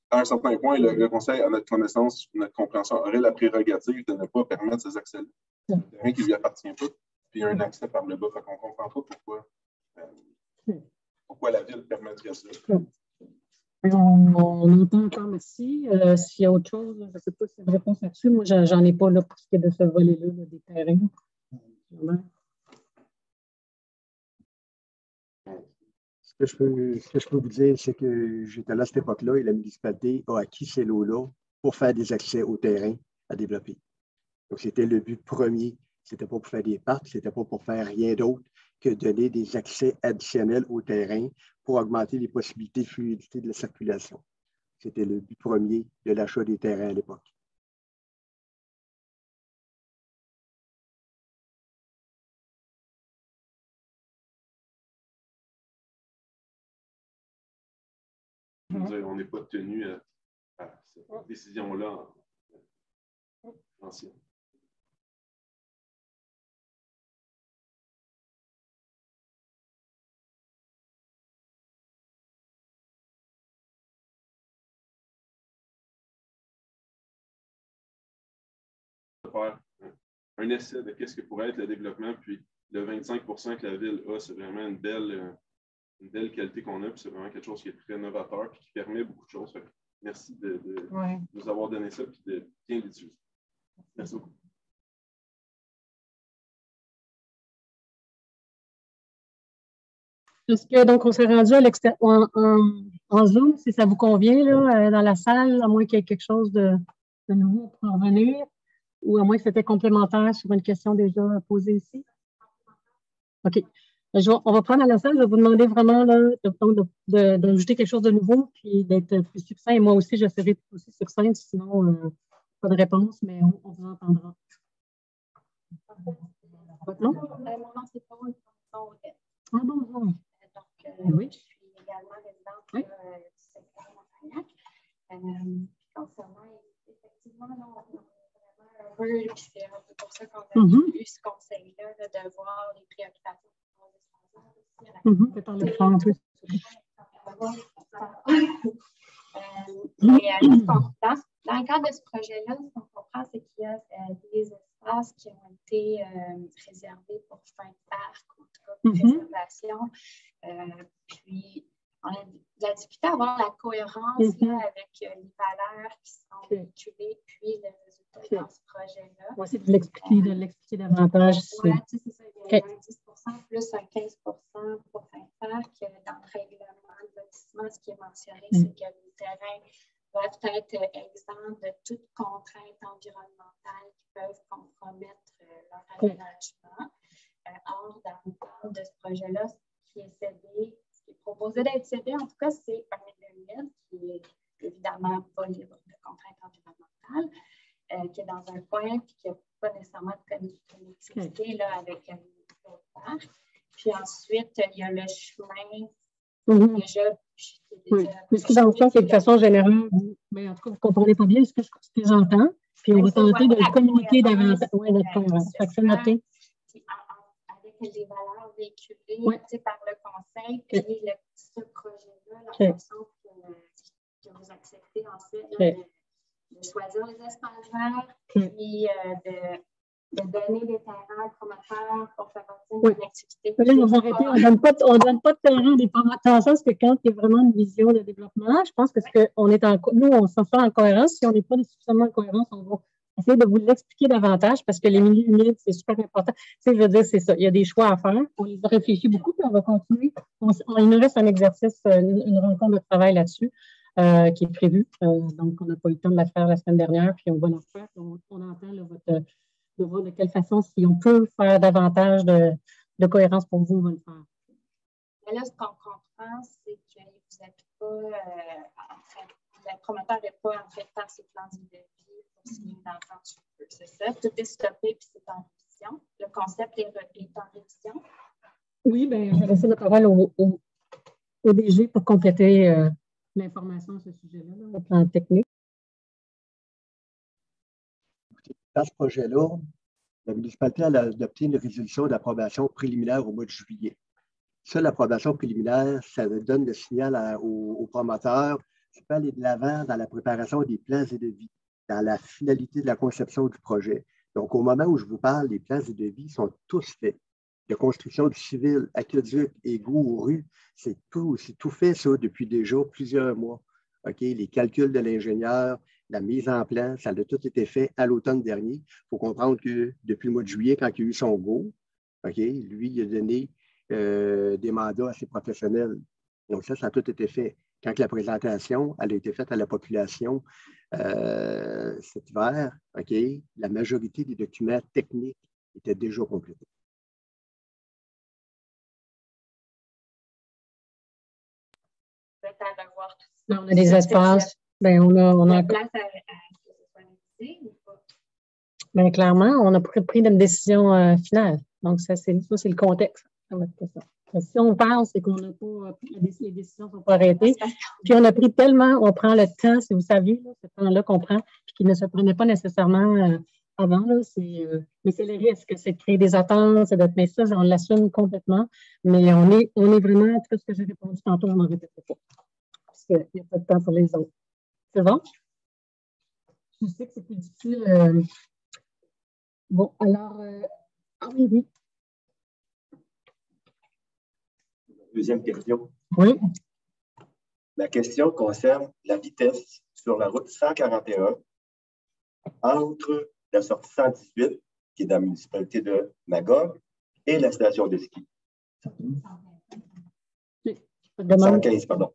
À un certain point, le conseil, à notre connaissance, notre compréhension, aurait la prérogative de ne pas permettre ces accès-là. C'est un terrain qui ne lui appartient pas, puis il y a un accès par le bas. Fait qu'on ne comprend pas pourquoi la ville permettrait ça. On entend encore merci. S'il y a autre chose, je ne sais pas si y a une réponse là-dessus. Moi, j'en ai pas là, pour ce qui est de ce volet-là, des terrains. Ce que je peux vous dire, c'est que j'étais là à cette époque-là et la municipalité a acquis ces lots-là pour faire des accès au terrain à développer. Donc, c'était le but premier. Ce n'était pas pour faire des parcs, ce n'était pas pour faire rien d'autre que donner des accès additionnels au terrain pour augmenter les possibilités de fluidité de la circulation. C'était le but premier de l'achat des terrains à l'époque. Je veux dire, on n'est pas tenu à cette décision-là ancienne. Faire un essai de qu'est-ce que pourrait être le développement, puis le 25% que la ville a, c'est vraiment une belle qualité qu'on a, puis c'est vraiment quelque chose qui est très novateur, puis qui permet beaucoup de choses. Merci de nous avoir donné ça, puis de bien l'utiliser. Merci beaucoup. Est-ce que, donc, on s'est rendu à en Zoom, si ça vous convient, là, dans la salle, à moins qu'il y ait quelque chose de nouveau pour revenir, ou à moins que c'était complémentaire sur une question déjà posée ici? OK. On va prendre à la salle, je vais vous demander vraiment d'ajouter quelque chose de nouveau, puis d'être plus succinct. Et moi aussi, j'essaierai d'être aussi succinct, sinon, pas de réponse, mais on vous entendra. Votre nom? Mon nom, c'est Paul. Ah bon. Oui. Je suis également résidente du secteur Montagnac. Concernant, effectivement, peu, puis c'est un peu pour ça qu'on a eu ce conseil-là de voir les préoccupations. Peut-être le faire un peu. Dans le cadre de ce projet-là, ce qu'on comprend, c'est qu'il y a des espaces qui ont été réservés pour fin de parc ou de préservation. Puis, on a de la difficulté à avoir la cohérence là, avec les valeurs qui sont véhiculées, puis le résultat dans ce projet-là. On va essayer de l'expliquer davantage. Oui, c'est ça. Il y a un 10 plus un 15 pour fin de parc. Dans le règlement de lotissement, ce qui est mentionné, c'est que les terrains doivent être exempts de toute contrainte environnementale qui peuvent compromettre leur aménagement. Or, dans le cadre de ce projet-là, ce qui est cédé, ce qui est proposé d'être cédé, en tout cas, c'est un humide qui est évidemment pas libre de contraintes environnementales, qui est dans un coin et qui n'a pas nécessairement de connectivité là, avec l'autre parc. Puis ensuite, il y a le chemin déjà. Oui. Mais ce que j'entends, c'est que de façon générale, mais en tout cas, vous ne comprenez pas bien ce que j'entends. Puis on va tenter de le communiquer davantage. Oui, d'accord. Ça fait noter. Avec les valeurs véhiculées par le conseil, puis ce projet-là, la façon que vous acceptez en fait de choisir les espaces verts, puis de donner des terrains promoteurs pour favoriser une activité. Là, on va arrêter. On ne donne pas de terrain des promoteurs. Parce que quand il y a vraiment une vision de développement, je pense que nous, on s'en fait en cohérence. Si on n'est pas suffisamment en cohérence, on va essayer de vous l'expliquer davantage parce que les milieux humides, c'est super important. Tu sais, je veux dire, c'est ça. Il y a des choix à faire. On les a réfléchis beaucoup, puis on va continuer. Il nous reste un exercice, une rencontre de travail là-dessus qui est prévue. Donc, on n'a pas eu le temps de la faire la semaine dernière, puis on va la faire. On entend là, de voir de quelle façon, si on peut faire davantage de cohérence pour vous, on va le faire. Mais là, ce qu'on comprend, c'est que vous n'êtes pas en train, le promoteur n'est pas en train de faire ses plans de vie pour signer une entente sur eux. C'est ça. Tout est stoppé puis c'est en révision. Le concept est en révision. Oui, bien, je vais laisser la parole au DG pour compléter l'information à ce sujet-là, au plan technique. Dans ce projet-là, la municipalité a adopté une résolution d'approbation préliminaire au mois de juillet. Ça, l'approbation préliminaire, ça donne le signal aux promoteurs qui peuvent aller de l'avant dans la préparation des plans et devis, dans la finalité de la conception du projet. Donc, au moment où je vous parle, les plans et devis sont tous faits. De construction du civil, aqueduc, égouts, rues, c'est tout fait ça depuis déjà plusieurs mois. Okay? Les calculs de l'ingénieur, la mise en plan, ça a tout été fait à l'automne dernier. Il faut comprendre que depuis le mois de juillet, quand il a eu son go, lui, il a donné des mandats à ses professionnels. Donc ça a tout été fait. Quand la présentation elle a été faite à la population cet hiver, la majorité des documents techniques étaient déjà complétés. Là, on a des espaces. Bien, on a place à ce que ce soit révisé ou pas? Bien, clairement, on a pris une décision finale. Donc, ça, c'est le contexte. Si on parle, c'est qu'on n'a pas, les décisions ne sont pas arrêtées. Puis on a pris tellement, on prend le temps, si vous saviez, là, ce temps-là qu'on prend, puis qui ne se prenait pas nécessairement avant. Là, mais c'est le risque, c'est de créer des attentes, mais ça, on l'assume complètement. Mais on est vraiment, tout ce que j'ai répondu tantôt, je ne m'en répéterai pas. Parce qu'il n'y a pas de temps pour les autres. C'est bon? Je sais que c'est plus difficile. Bon, alors, oui. Deuxième question. Oui. La question concerne la vitesse sur la route 141 entre la sortie 118, qui est dans la municipalité de Magog, et la station de ski. 115, pardon.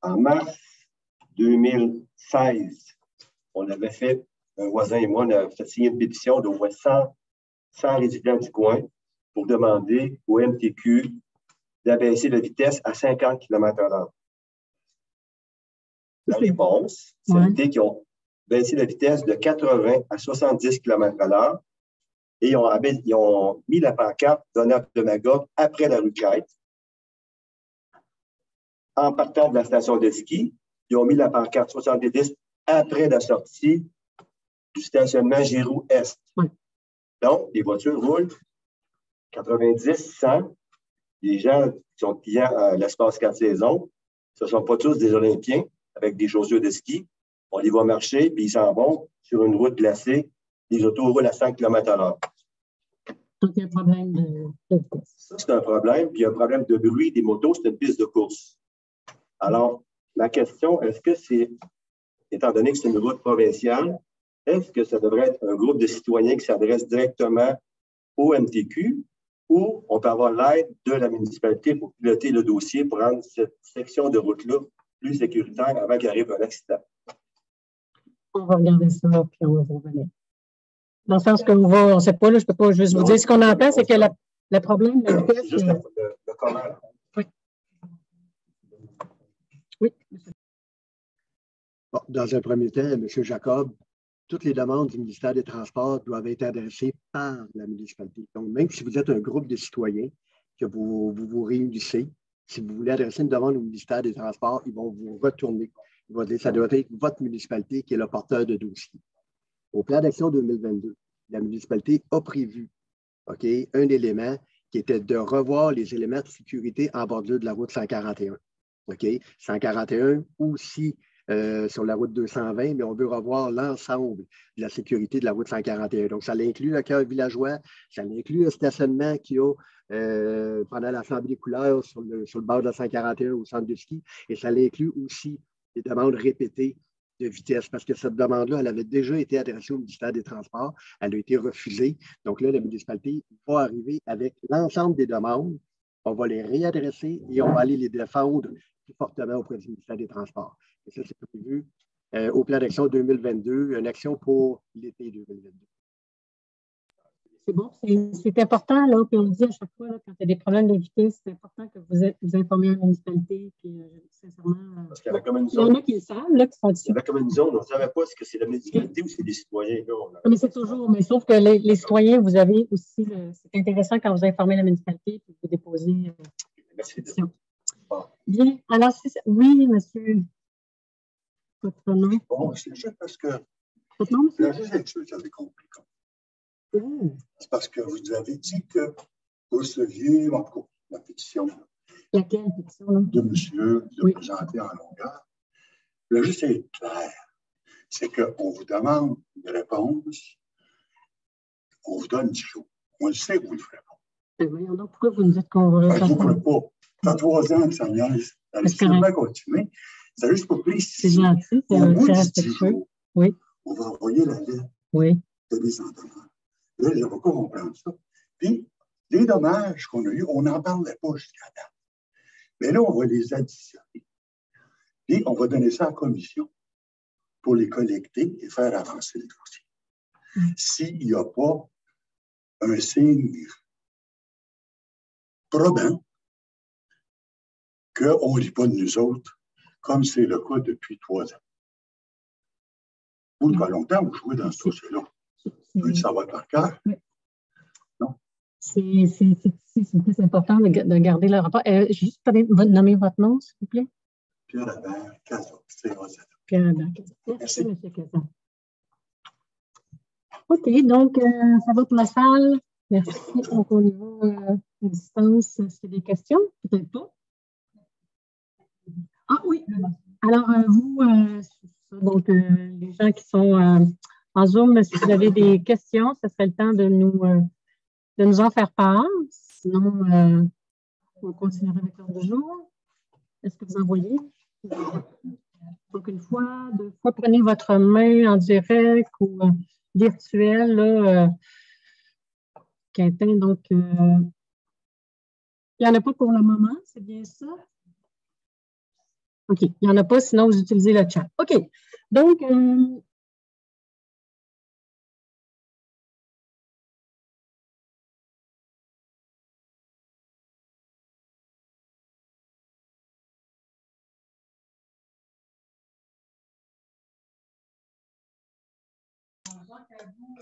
En mars 2016, on avait fait, un voisin et moi, on a fait signer une pétition d'au moins 100 résidents du coin pour demander au MTQ d'abaisser la vitesse à 50 km/h. La réponse, c'est qu'ils ont baissé la vitesse de 80 à 70 km/h et ils ont mis la pancarte Donald de Magog après la rue Quête. En partant de la station de ski, ils ont mis la pancarte 70 après la sortie du stationnement Giroux-Est. Oui. Donc, les voitures roulent 90, 100. Les gens qui sont clients à l'espace 4 saisons, ce ne sont pas tous des Olympiens avec des chaussures de ski. On les voit marcher, puis ils s'en vont sur une route glacée. Les autos roulent à 100 km/h. Donc, il y a un problème de vitesse. Ça, c'est un problème. Puis, il y a un problème de bruit des motos, c'est une piste de course. Alors, ma question, est-ce que c'est, étant donné que c'est une route provinciale, est-ce que ça devrait être un groupe de citoyens qui s'adresse directement au MTQ ou on peut avoir l'aide de la municipalité pour piloter le dossier pour rendre cette section de route-là plus sécuritaire avant qu'il arrive un accident? On va regarder ça, puis on va revenir. Dans le sens qu'on va, on ne sait pas, là, je ne peux pas juste vous dire. Ce qu'on entend, c'est que le problème de la vitesse. C'est juste le comment. Oui. Oui. Bon, dans un premier temps, M. Jacob, toutes les demandes du ministère des Transports doivent être adressées par la municipalité. Donc, même si vous êtes un groupe de citoyens, que vous réunissez, si vous voulez adresser une demande au ministère des Transports, ils vont vous retourner. Ils vont dire que ça doit être votre municipalité qui est le porteur de dossier. Au plan d'action 2022, la municipalité a prévu un élément qui était de revoir les éléments de sécurité en bordure de la route 141. 141 aussi sur la route 220, mais on veut revoir l'ensemble de la sécurité de la route 141. Donc, ça inclut le cœur villageois, ça inclut le stationnement qu'il y a pendant l'Assemblée des couleurs sur le bord de la 141 au centre de ski, et ça inclut aussi des demandes répétées de vitesse, parce que cette demande-là, elle avait déjà été adressée au ministère des Transports, elle a été refusée. Donc là, la municipalité va arriver avec l'ensemble des demandes, on va les réadresser et on va aller les défendre plus fortement auprès du ministère des Transports. Et ça, c'est prévu au plan d'action 2022, une action pour l'été 2022. C'est bon, c'est important, là, puis on le dit à chaque fois, là, quand il y a des problèmes de vitesse, c'est important que vous informiez la municipalité, puis sincèrement, parce qu'il y avait comme une il y en a qui le savent, là, qui sont dessus. Il y avait comme une zone, on ne savait pas si c'est la municipalité ou c'est des citoyens. Là, mais c'est toujours, mais sauf que les citoyens, vous avez aussi, c'est intéressant quand vous informez la municipalité, puis vous déposez Merci. Bon. Bien, alors, oui, monsieur. Votre nom? Bon, c'est juste parce que. Votre nom, monsieur? Là, juste être sûr que j'avais compris. C'est parce que vous avez dit que vous receviez, en tout cas, la pétition. Laquelle pétition? Là? De monsieur, de présenter en longueur. Là, juste être clair, c'est qu'on vous demande une réponse, on vous donne 10 jours. On le sait que vous le ferez pas. Voyons donc, pourquoi vous nous dites qu'on va je ne vous le ferai pas. Ça fait 3 ans que ça niaise. Ça allait sûrement continuer. C'est juste pour préciser. C'est gentil, c'est respectueux. Oui. On va envoyer la lettre de mise en demande. Là, les avocats vont prendre ça. Puis, les dommages qu'on a eus, on n'en parlait pas jusqu'à date. Mais là, on va les additionner. Puis, on va donner ça à la commission pour les collecter et faire avancer le dossier. S'il n'y a pas un signe probant qu'on ne lit pas de nous autres, comme c'est le cas depuis 3 ans. Vous, depuis longtemps, vous jouez dans ce dossier-là. Vous ça va par cœur. Non? C'est plus important de garder le rapport. Juste nommer votre nom, s'il vous plaît. Pierre Albert Cazot. Pierre Albert Cazot. Merci, M. Cazot. OK, donc, ça va pour la salle. Merci. Donc, au niveau à distance, est-ce qu'il y a des questions? Peut-être pas. Ah oui. Alors, vous, donc, les gens qui sont en Zoom, si vous avez des questions, ce serait le temps de nous en faire part. Sinon, on continuera avec l'ordre du jour. Est-ce que vous en voyez? Donc, une fois, 2 fois, prenez votre main en direct ou virtuel, là, Quintin, donc, il n'y en a pas pour le moment, c'est bien ça? OK, il n'y en a pas, sinon vous utilisez le chat. OK, donc,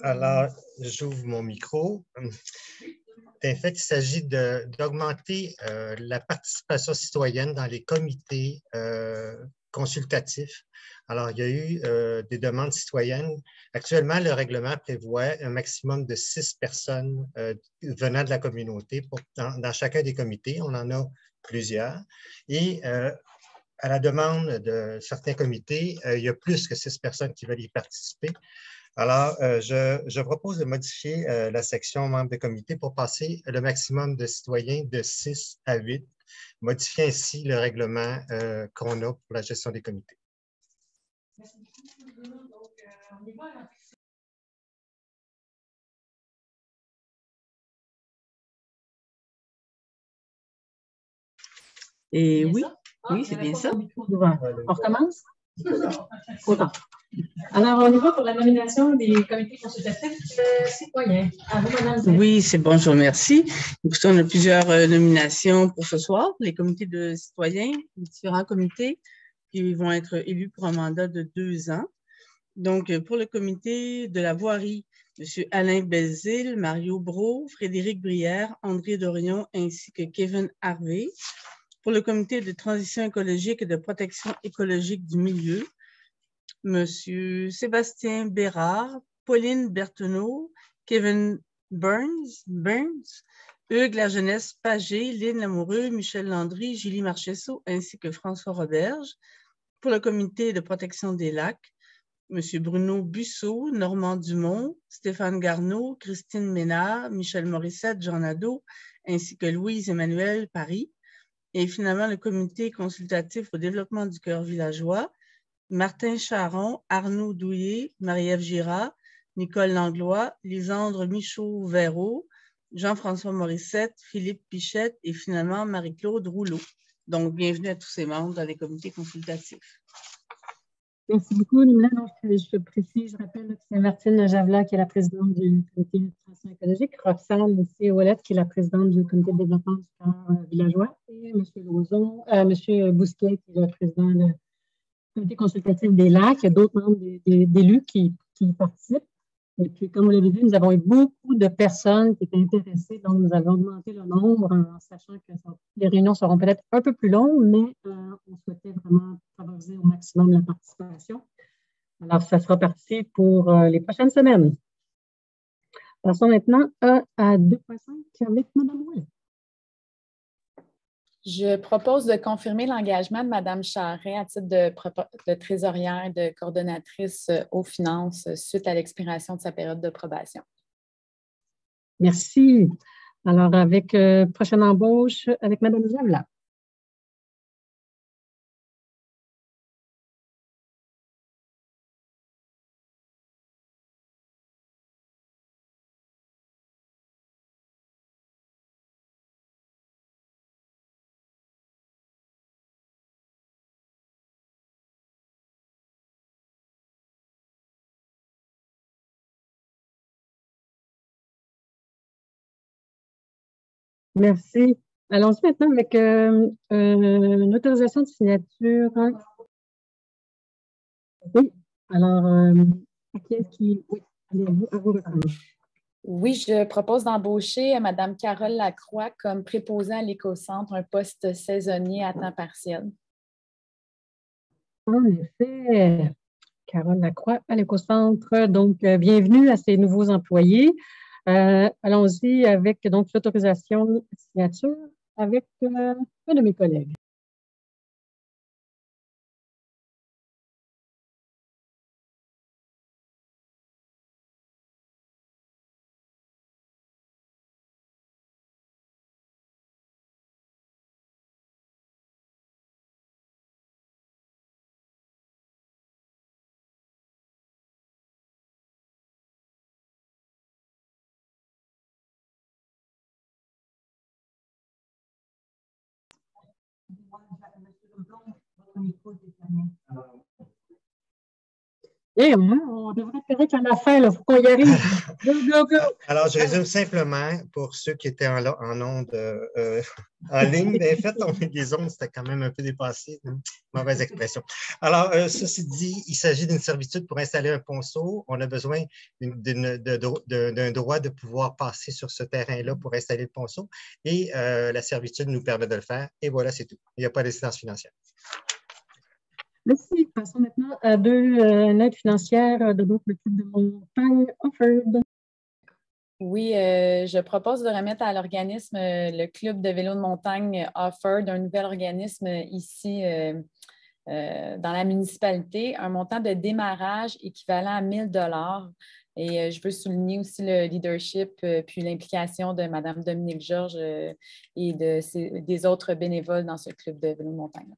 alors, j'ouvre mon micro. En fait, il s'agit d'augmenter la participation citoyenne dans les comités consultatif. Alors, il y a eu des demandes citoyennes. Actuellement, le règlement prévoit un maximum de 6 personnes venant de la communauté dans chacun des comités. On en a plusieurs. Et à la demande de certains comités, il y a plus que 6 personnes qui veulent y participer. Alors, je propose de modifier la section membres de comité pour passer le maximum de citoyens de 6 à 8, modifier ainsi le règlement qu'on a pour la gestion des comités. Et oui, oui, c'est bien ça. On recommence? Autant. Alors, on y va pour la nomination des comités consultatifs citoyens. À vous, Madame. Oui, c'est bon, je vous remercie. Écoutez, on a plusieurs nominations pour ce soir. Les comités de citoyens, les différents comités qui vont être élus pour un mandat de 2 ans. Donc, pour le comité de la voirie, M. Alain Belzile, Mario Brault, Frédéric Brière, André Dorion ainsi que Kevin Harvey. Pour le comité de transition écologique et de protection écologique du milieu, M. Sébastien Bérard, Pauline Berthenot, Kevin Burns, Hugues La Jeunesse Pagé, Lynn Lamoureux, Michel Landry, Julie Marchessault ainsi que François Roberge. Pour le comité de protection des lacs, M. Bruno Busseau, Normand Dumont, Stéphane Garneau, Christine Ménard, Michel Morissette, Jean Nadeau, ainsi que Louise-Emmanuelle Paris. Et finalement, le comité consultatif au développement du cœur villageois, Martin Charon, Arnaud Douillet, Marie-Ève Girard, Nicole Langlois, Lisandre Michaud-Verreau, Jean-François Morissette, Philippe Pichette et finalement Marie-Claude Rouleau. Donc, bienvenue à tous ces membres dans les comités consultatifs. Merci beaucoup, Nimla. Donc, je précise, je rappelle que c'est Martine Javelat qui est la présidente du comité de transition écologique, Roxane Ouellette qui est la présidente du comité de développement du cœur villageois et M. Lauzon, M. Bousquet qui est le président du comité consultatif des lacs. Il y a d'autres membres d'élus qui participent. Et puis, comme vous l'avez vu, nous avons eu beaucoup de personnes qui étaient intéressées. Donc, nous avons augmenté le nombre en sachant que les réunions seront peut-être un peu plus longues, mais on souhaitait vraiment favoriser au maximum la participation. Alors, ça sera parti pour les prochaines semaines. Passons maintenant à 2.5 avec Mme Ouellet. Je propose de confirmer l'engagement de Mme Charret à titre de trésorière et de coordonnatrice aux finances suite à l'expiration de sa période de probation. Merci. Alors, avec prochaine embauche avec Mme Javelat. Merci. Allons-y maintenant avec une autorisation de signature. Oui. Alors, qui est-ce qui... Oui, allez, à vous répondre. Oui, je propose d'embaucher Mme Carole Lacroix comme préposée à l'écocentre, un poste saisonnier à temps partiel. En effet, Carole Lacroix à l'écocentre. Donc, bienvenue à ces nouveaux employés. Allons-y avec donc l'autorisation de signature avec un de mes collègues. Et on devrait espérer qu'à la fin, il faut qu'on y arrive. Go, go, go. Alors, je résume simplement pour ceux qui étaient en ondes en ligne. En fait, on met des ondes, c'était quand même un peu dépassé. Mauvaise expression. Alors, ceci dit, il s'agit d'une servitude pour installer un ponceau. On a besoin d'un droit de pouvoir passer sur ce terrain-là pour installer le ponceau. Et la servitude nous permet de le faire. Et voilà, c'est tout. Il n'y a pas d'incidence financière. Merci. Passons maintenant à une aide financière de groupe Le Club de Montagne Offord. Oui, je propose de remettre à l'organisme le Club de vélo de montagne Offord, un nouvel organisme ici dans la municipalité, un montant de démarrage équivalent à 1 000 $. Et je veux souligner aussi le leadership puis l'implication de Mme Dominique Georges et des autres bénévoles dans ce club de vélo de montagne.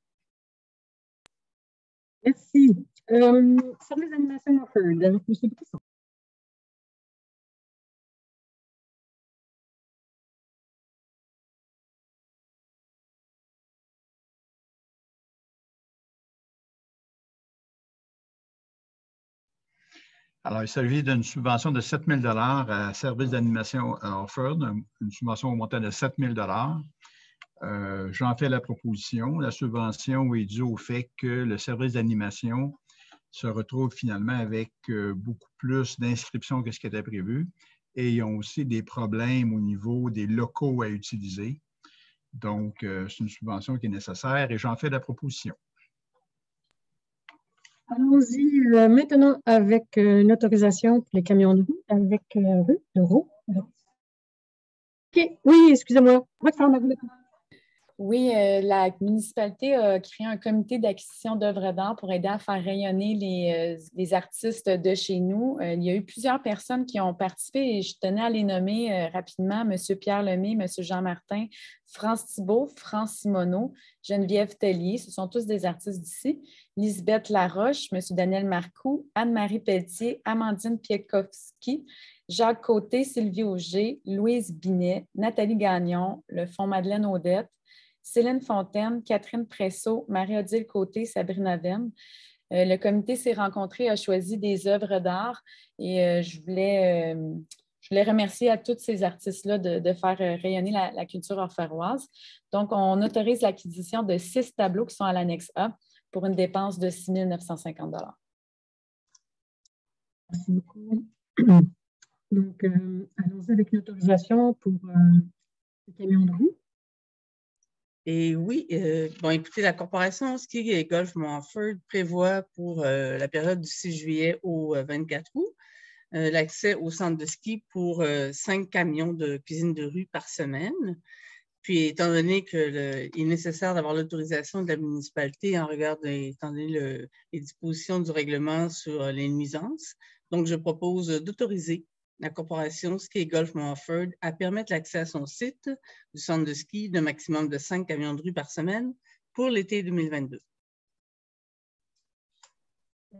Merci. Service d'animation Offord avec M. Brisson. Alors, il s'agit d'une subvention de 7 000 à Service d'animation Offord, une subvention au montant de 7 000 J'en fais la proposition. La subvention est due au fait que le service d'animation se retrouve finalement avec beaucoup plus d'inscriptions que ce qui était prévu et ils ont aussi des problèmes au niveau des locaux à utiliser. Donc, c'est une subvention qui est nécessaire et j'en fais la proposition. Allons-y maintenant avec une autorisation pour les camions de roue avec de roue. OK. Oui, excusez-moi. Oui, la municipalité a créé un comité d'acquisition d'œuvres d'art pour aider à faire rayonner les artistes de chez nous. Il y a eu plusieurs personnes qui ont participé et je tenais à les nommer rapidement. M. Pierre Lemay, M. Jean Martin, France Thibault, France Simoneau, Geneviève Tellier, ce sont tous des artistes d'ici. Lisbeth Laroche, M. Daniel Marcoux, Anne-Marie Pelletier, Amandine Piekowski, Jacques Côté, Sylvie Auger, Louise Binet, Nathalie Gagnon, le Fonds Madeleine Audette, Céline Fontaine, Catherine Pressot, Marie-Odile Côté, Sabrina Venn. Le comité s'est rencontré et a choisi des œuvres d'art et je voulais remercier à tous ces artistes-là de faire rayonner la culture orfèvroise. Donc, on autorise l'acquisition de 6 tableaux qui sont à l'annexe A pour une dépense de 6 950 $. Merci beaucoup. Donc, allons-y avec une autorisation pour les camions de roue. Et oui, bon, écoutez, la Corporation Ski et Golf Montford prévoit pour la période du 6 juillet au 24 août l'accès au centre de ski pour 5 camions de cuisine de rue par semaine. Puis, étant donné qu'il est nécessaire d'avoir l'autorisation de la municipalité étant donné les dispositions du règlement sur les nuisances, donc je propose d'autoriser la Corporation Ski et Golf Montford à permettre l'accès à son site du centre de ski d'un maximum de 5 camions de rue par semaine pour l'été 2022.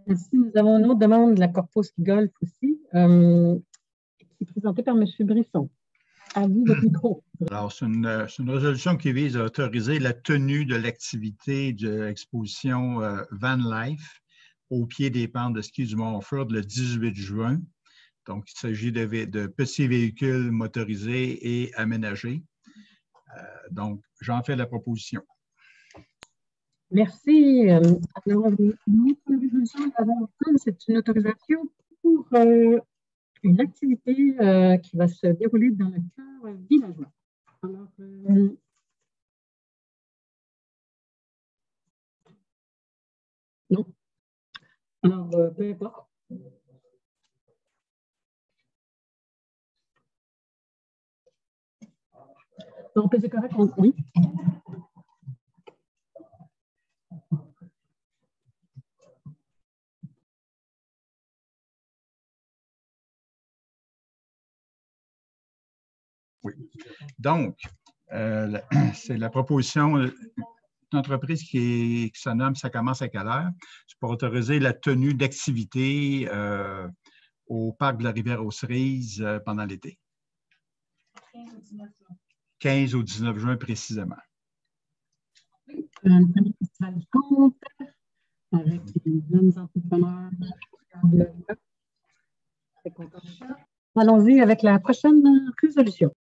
Merci. Nous avons une autre demande de la Corpo Ski Golf aussi, qui est présentée par M. Brisson. À vous, votre micro. Alors, c'est une résolution qui vise à autoriser la tenue de l'activité de l'exposition Van Life au pied des pentes de ski du Mont-Offord le 18 juin. Donc, il s'agit de petits véhicules motorisés et aménagés. Donc, j'en fais la proposition. Merci. Alors, notre résolution, c'est une autorisation pour une activité qui va se dérouler dans le cœur villageois. Alors, non. Alors, peu importe. Donc, c'est correct, oui. Oui. Donc, c'est la proposition d'une entreprise qui se nomme « Ça commence à quelle heure ?» C'est pour autoriser la tenue d'activités au parc de la Rivière-aux-Cerises pendant l'été. 15 au 19 juin précisément. Un premier festival du conte avec les jeunes entrepreneurs. Allons-y avec la prochaine résolution.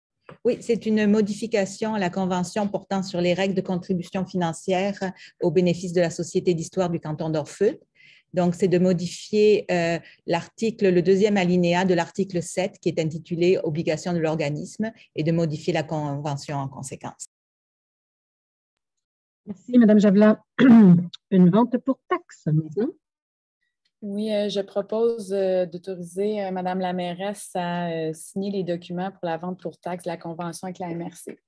Oui, c'est une modification à la Convention portant sur les règles de contribution financière au bénéfice de la Société d'histoire du canton d'Orfeuille. Donc, c'est de modifier le deuxième alinéa de l'article 7 qui est intitulé « Obligation de l'organisme » et de modifier la Convention en conséquence. Merci, Mme Javelin. Une vente pour taxe maintenant. Oui, je propose d'autoriser Mme la mairesse à signer les documents pour la vente pour taxe de la convention avec la MRC.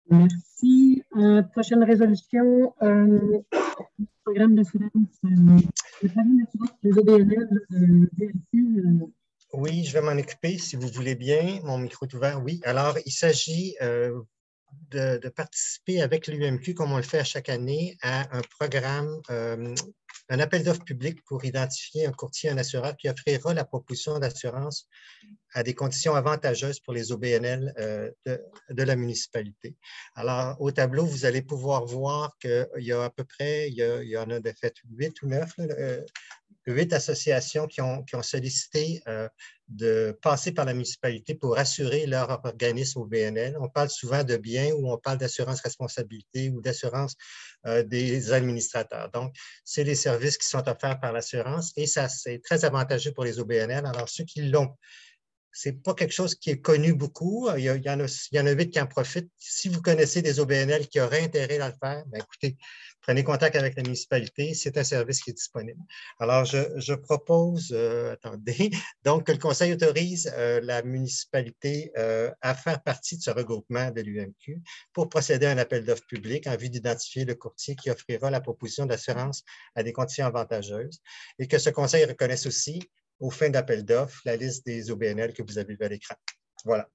Merci. Prochaine résolution, programme d'assurance. Le programme d'assurance des OBNL, DLC. Oui, je vais m'en occuper si vous voulez bien. Mon micro est ouvert, oui. Alors, il s'agit de participer avec l'UMQ, comme on le fait à chaque année, à un programme, un appel d'offres public pour identifier un courtier, un assureur qui offrira la proposition d'assurance à des conditions avantageuses pour les OBNL de la municipalité. Alors, au tableau, vous allez pouvoir voir qu'il y a à peu près, il y en a de fait 8 ou 9, 8 associations qui ont sollicité de passer par la municipalité pour assurer leur organisme OBNL. On parle souvent de biens ou on parle d'assurance responsabilité ou d'assurance des administrateurs. Donc, c'est les services qui sont offerts par l'assurance et ça, c'est très avantageux pour les OBNL. Alors, ceux qui l'ont, ce n'est pas quelque chose qui est connu beaucoup. Il y en a 8 qui en profitent. Si vous connaissez des OBNL qui auraient intérêt à le faire, bien, écoutez, prenez contact avec la municipalité. C'est un service qui est disponible. Alors, je propose, attendez, donc que le Conseil autorise la municipalité à faire partie de ce regroupement de l'UMQ pour procéder à un appel d'offres public en vue d'identifier le courtier qui offrira la proposition d'assurance à des conditions avantageuses et que ce Conseil reconnaisse aussi aux fins d'appel d'offres, la liste des OBNL que vous avez vu à l'écran. Voilà.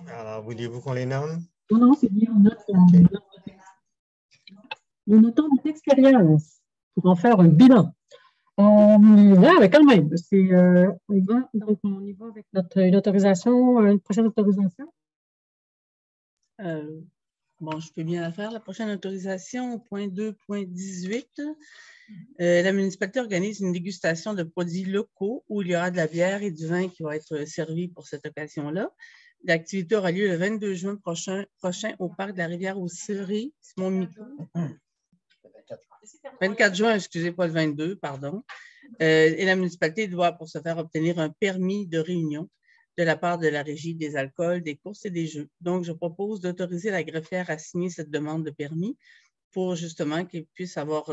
Alors, voulez-vous qu'on les nomme? Non, c'est bien. Nous notons notre expérience pour en faire un bilan. Mais quand même, on y va. Donc, on y va avec une autorisation, une prochaine autorisation. Bon, je peux bien la faire. La prochaine autorisation, point 2.18. La municipalité organise une dégustation de produits locaux où il y aura de la bière et du vin qui va être servi pour cette occasion-là. L'activité aura lieu le 22 juin prochain au parc de la Rivière-aux-Scieries. C'est mon micro. 24 juin, excusez, pas le 22, pardon. Et la municipalité doit, pour se faire obtenir un permis de réunion de la part de la Régie des alcools, des courses et des jeux. Donc, je propose d'autoriser la greffière à signer cette demande de permis pour justement qu'ils puissent avoir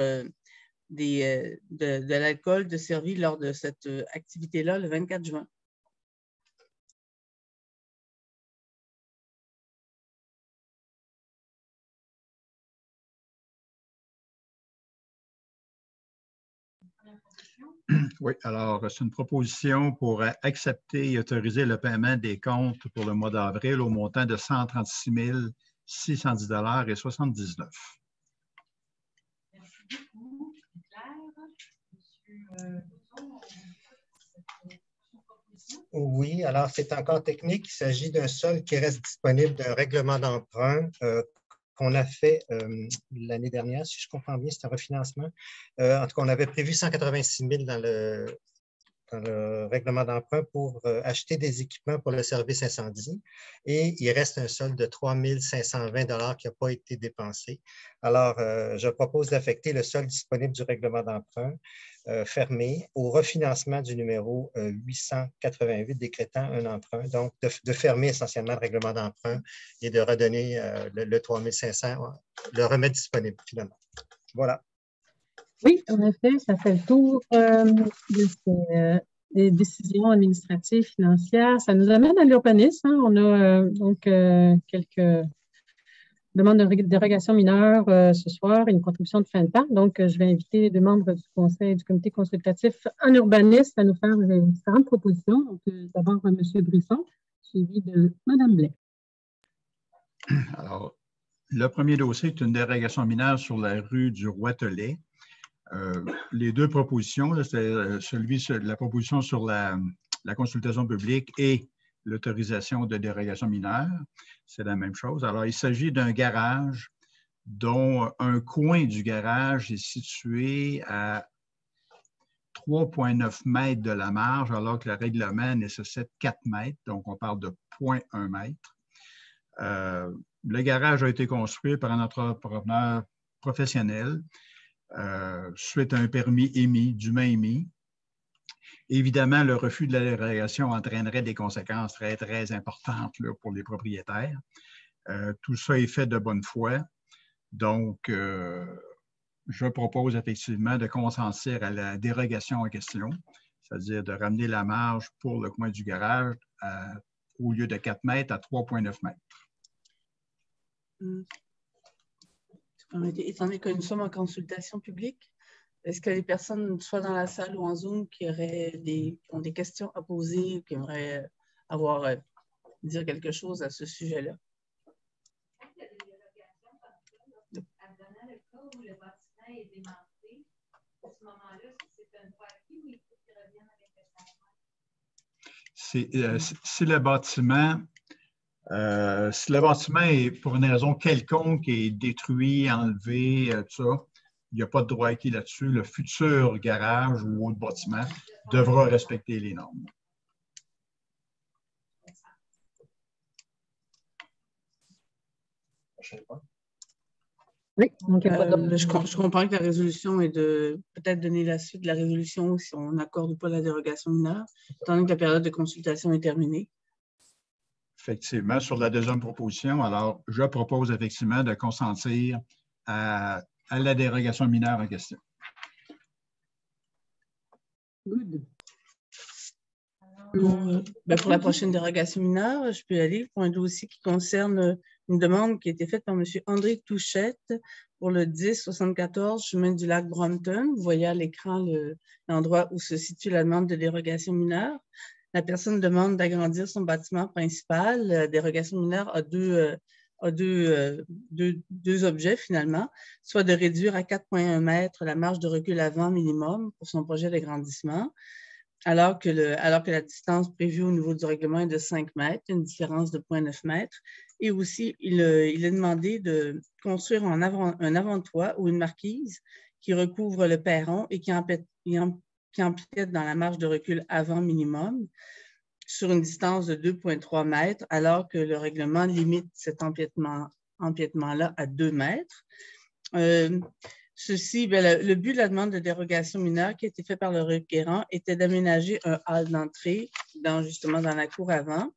de l'alcool de servi lors de cette activité-là le 24 juin. Oui, alors c'est une proposition pour accepter et autoriser le paiement des comptes pour le mois d'avril au montant de 136 610,79 $. Merci beaucoup. Claire. Oui, alors c'est encore technique. Il s'agit d'un sol qui reste disponible d'un règlement d'emprunt qu'on a fait l'année dernière, si je comprends bien, c'est un refinancement. En tout cas, on avait prévu 186 000 dans le règlement d'emprunt pour acheter des équipements pour le service incendie. Et il reste un solde de 3 520 $ qui n'a pas été dépensé. Alors, je propose d'affecter le solde disponible du règlement d'emprunt fermé au refinancement du numéro 888 décrétant un emprunt. Donc, de fermer essentiellement le règlement d'emprunt et de redonner le 3 500, le remettre disponible finalement. Voilà. Oui, en effet, ça fait le tour des décisions administratives, financières. Ça nous amène à l'urbanisme. Hein. On a donc quelques demandes de dérogation mineure ce soir et une contribution de fin de parc. Donc, je vais inviter les deux membres du conseil du comité consultatif en urbanisme à nous faire différentes propositions. Donc, d'abord, M. Brisson, suivi de Mme Blais. Alors, le premier dossier est une dérogation mineure sur la rue du Roi-Telet. Les deux propositions, c'est la proposition sur la consultation publique et l'autorisation de dérogation mineure. C'est la même chose. Alors, il s'agit d'un garage dont un coin du garage est situé à 3,9 mètres de la marge, alors que le règlement nécessite 4 mètres. Donc, on parle de 0,1 mètre. Le garage a été construit par un entrepreneur professionnel suite à un permis émis, dûment émis. Évidemment, le refus de la dérogation entraînerait des conséquences très, très importantes là, pour les propriétaires. Tout ça est fait de bonne foi. Donc, je propose effectivement de consentir à la dérogation en question, c'est-à-dire de ramener la marge pour le coin du garage au lieu de 4 mètres à 3,9 mètres. Étant donné que nous sommes en consultation publique, est-ce que les personnes, soit dans la salle ou en Zoom, qui ont des questions à poser ou qui aimeraient dire quelque chose à ce sujet-là? Où le bâtiment est démantelé, à ce moment-là, c'est une fois acquis ou il faut qu'il revienne avec le Si le bâtiment est pour une raison quelconque est détruit, enlevé, tout ça, il n'y a pas de droit acquis là-dessus. Le futur garage ou autre bâtiment devra respecter les normes. Prochain point. Oui, donc je comprends que la résolution est de peut-être donner la suite de la résolution si on n'accorde pas la dérogation mineure, étant donné que la période de consultation est terminée. Effectivement, sur la deuxième proposition, alors je propose effectivement de consentir à la dérogation mineure en question. Good. Pour la prochaine dérogation mineure, je peux aller pour un dossier qui concerne une demande qui a été faite par M. André Touchette pour le 1074 chemin du lac Brompton. Vous voyez à l'écran l'endroit où se situe la demande de dérogation mineure. La personne demande d'agrandir son bâtiment principal. La dérogation mineure a deux objets finalement, soit de réduire à 4,1 mètres la marge de recul avant minimum pour son projet d'agrandissement, alors que la distance prévue au niveau du règlement est de 5 mètres, une différence de 0,9 mètres. Et aussi, il est demandé de construire un avant-toit ou une marquise qui recouvre le perron et qui empiète dans la marge de recul avant minimum sur une distance de 2,3 mètres, alors que le règlement limite cet empiètement-là à 2 mètres. Le but de la demande de dérogation mineure qui a été fait par le requérant était d'aménager un hall d'entrée justement dans la cour avant.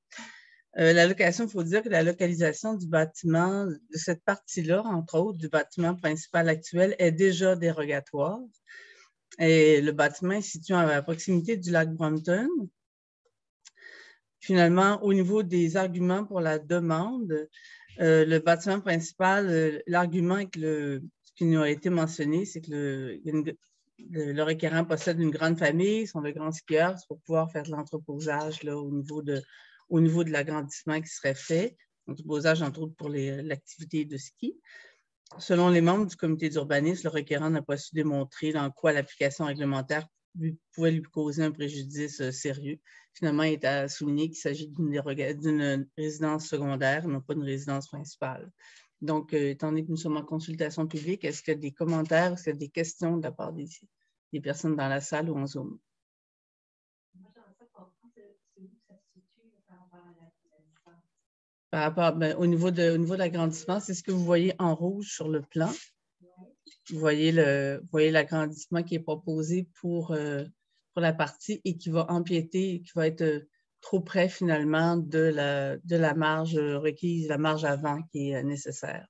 La location, il faut dire que la localisation du bâtiment, de cette partie-là, entre autres, du bâtiment principal actuel, est déjà dérogatoire. Et le bâtiment est situé à proximité du lac Brompton. Finalement, au niveau des arguments pour la demande, le bâtiment principal, l'argument qui nous a été mentionné, c'est que le requérant possède une grande famille, sont de grands skieurs, c'est pour pouvoir faire de l'entreposage au niveau de l'agrandissement qui serait fait, l'entreposage entre autres pour l'activité de ski. Selon les membres du comité d'urbanisme, le requérant n'a pas su démontrer dans quoi l'application réglementaire pouvait lui causer un préjudice sérieux. Finalement, il est à souligner qu'il s'agit d'une résidence secondaire, non pas d'une résidence principale. Donc, étant donné que nous sommes en consultation publique, est-ce qu'il y a des commentaires, est-ce qu'il y a des questions de la part des personnes dans la salle ou en Zoom? Par rapport, au niveau de l'agrandissement, c'est ce que vous voyez en rouge sur le plan. Vous voyez l'agrandissement qui est proposé pour la partie et qui va empiéter, qui va être trop près finalement de la marge requise, la marge avant qui est nécessaire.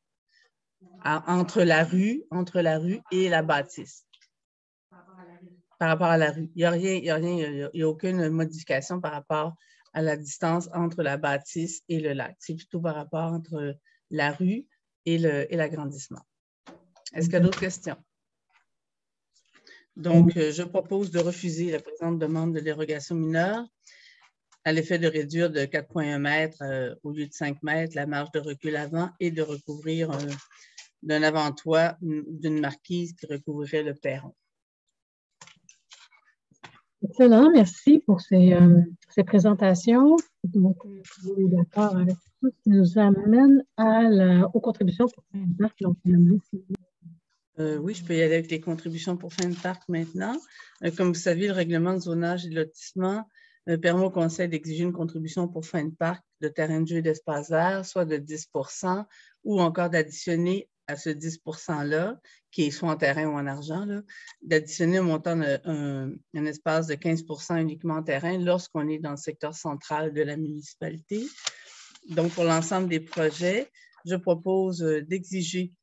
Entre la rue et la bâtisse. Par rapport à la rue. Il n'y a aucune modification par rapport à la distance entre la bâtisse et le lac. C'est plutôt par rapport entre la rue et l'agrandissement. Est-ce qu'il y a d'autres questions? Donc, je propose de refuser la présente demande de dérogation mineure à l'effet de réduire de 4,1 mètres au lieu de 5 mètres la marge de recul avant et de recouvrir d'un avant-toit d'une marquise qui recouvrirait le perron. Excellent, merci pour ces présentations. Donc, je suis d'accord avec tout ce qui nous amène aux contributions pour fin de parc. Donc, oui, je peux y aller avec les contributions pour fin de parc maintenant. Comme vous savez, le règlement de zonage et de lotissement permet au Conseil d'exiger une contribution pour fin de parc de terrain de jeu et d'espace vert, soit de 10 ou encore d'additionner à ce 10 %-là, qui est soit en terrain ou en argent, d'additionner un montant un espace de 15 % uniquement en terrain lorsqu'on est dans le secteur central de la municipalité. Donc, pour l'ensemble des projets, je propose d'exiger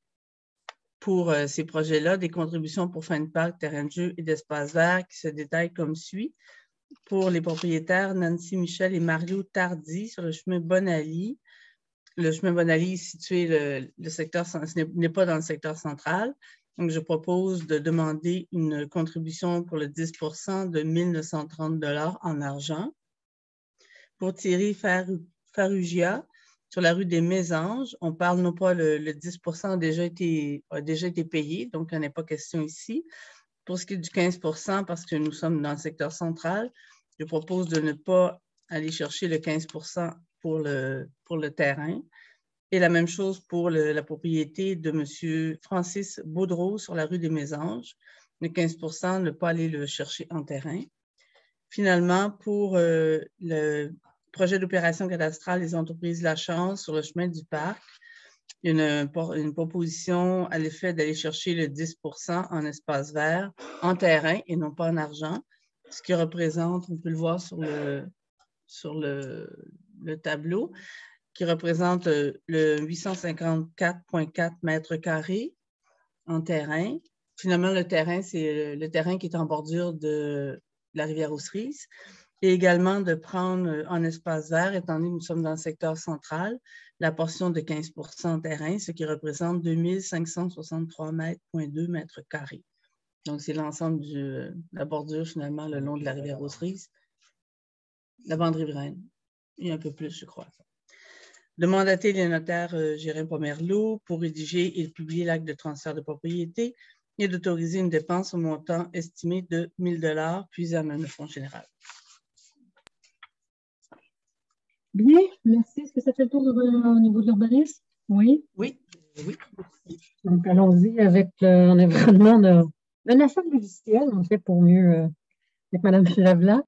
pour ces projets-là des contributions pour fin de parc, terrain de jeu et d'espace vert qui se détaillent comme suit. Pour les propriétaires Nancy Michel et Mario Tardy sur le chemin Bonali. Le chemin Bonali est situé, le secteur, ce n'est pas dans le secteur central. Donc, je propose de demander une contribution pour le 10 % de 1 930 $ en argent. Pour Thierry Farugia, sur la rue des Mésanges, on parle non pas le 10 % a déjà été payé, donc il n'y en a pas question ici. Pour ce qui est du 15 %, parce que nous sommes dans le secteur central, je propose de ne pas aller chercher le 15 % pour le terrain. Et la même chose pour la propriété de M. Francis Baudreau sur la rue des Mésanges. Le 15 % ne pas aller le chercher en terrain. Finalement, pour le projet d'opération cadastrale des entreprises La Chance sur le chemin du parc, il y a une proposition à l'effet d'aller chercher le 10 % en espace vert, en terrain et non pas en argent, ce qui représente, on peut le voir sur le tableau, qui représente le 854,4 mètres carrés en terrain. Finalement, le terrain, c'est le terrain qui est en bordure de la rivière aux Cerises. Et également de prendre en espace vert, étant donné que nous sommes dans le secteur central, la portion de 15 % en terrain, ce qui représente 2563,2 mètres carrés. Donc, c'est l'ensemble de la bordure, finalement, le long de la rivière aux Cerises, la bande riveraine, et un peu plus, je crois. De mandater les notaires Jérémy Pomerleau pour rédiger et publier l'acte de transfert de propriété et d'autoriser une dépense au montant estimé de 1 000 $, puis à le fonds général. Bien, merci. Est-ce que ça fait le tour au niveau de l'urbanisme? Oui? Oui. Donc, allons-y avec un environnement d'un achat de logiciel, en fait, pour mieux, avec Mme Lavela.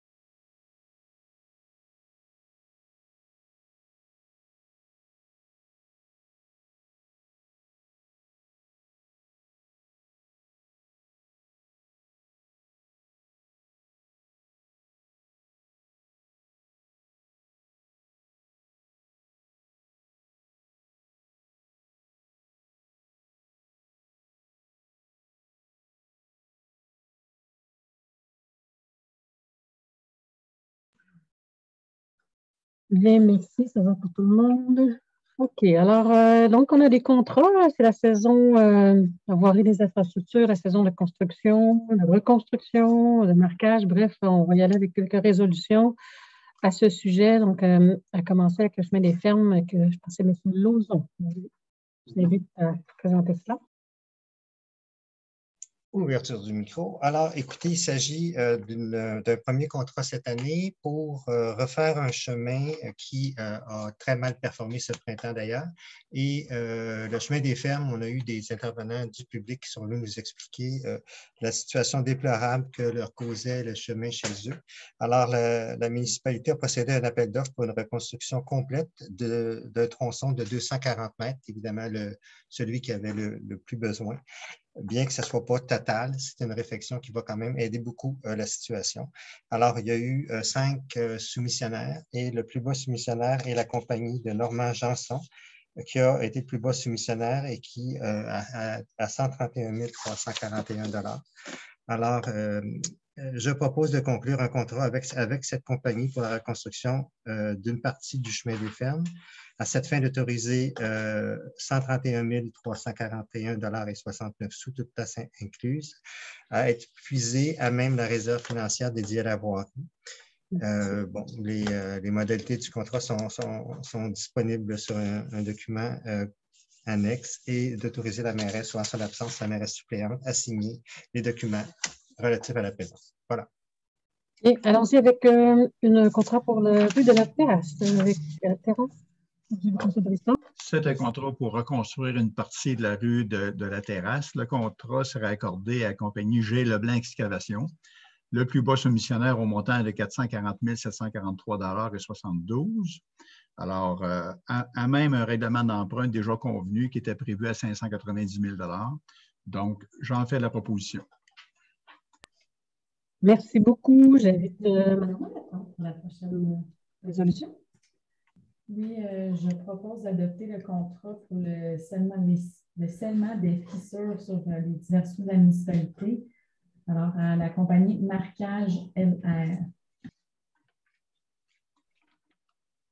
Bien, merci, ça va pour tout le monde. OK, alors, donc, on a des contrats, c'est la saison voirie des infrastructures, la saison de construction, de reconstruction, de marquage, bref, on va y aller avec quelques résolutions à ce sujet. Donc, à commencer avec le chemin des fermes, que je pensais M. Lauzon. Je vous invite à présenter cela. Ouverture du micro. Alors, écoutez, il s'agit d'un premier contrat cette année pour refaire un chemin qui a très mal performé ce printemps d'ailleurs. Et le chemin des fermes, on a eu des intervenants du public qui sont venus nous expliquer la situation déplorable que leur causait le chemin chez eux. Alors, la municipalité a procédé à un appel d'offres pour une reconstruction complète d'un tronçon de 240 mètres, évidemment celui qui avait le plus besoin. Bien que ce ne soit pas total, c'est une réflexion qui va quand même aider beaucoup la situation. Alors, il y a eu 5 soumissionnaires et le plus bas soumissionnaire est la compagnie de Normand Janson qui a été le plus bas soumissionnaire et qui a 131 341 $. Alors, je propose de conclure un contrat avec cette compagnie pour la reconstruction d'une partie du chemin des fermes. À cette fin, d'autoriser 131 341,69 $, toute taxe incluse, à être puisé à même la réserve financière dédiée à la voirie. Bon, les modalités du contrat sont disponibles sur un document annexe et d'autoriser la mairesse ou en son absence, la mairesse suppléante à signer les documents relatifs à la présence. Voilà. Et allons-y avec un contrat pour la rue de la Terrasse. Avec la Terrasse. C'est un contrat pour reconstruire une partie de la rue de la Terrasse. Le contrat serait accordé à la compagnie G. Leblanc Excavation. Le plus bas soumissionnaire au montant est de 440 743,72 $. Alors, à même un règlement d'emprunt déjà convenu qui était prévu à 590 000 $. Donc, j'en fais la proposition. Merci beaucoup. J'invite Mme pour la prochaine résolution. Oui, je propose d'adopter le contrat pour le scellement des fissures sur les diverses routes de la municipalité. Alors, à la compagnie Marquage LR.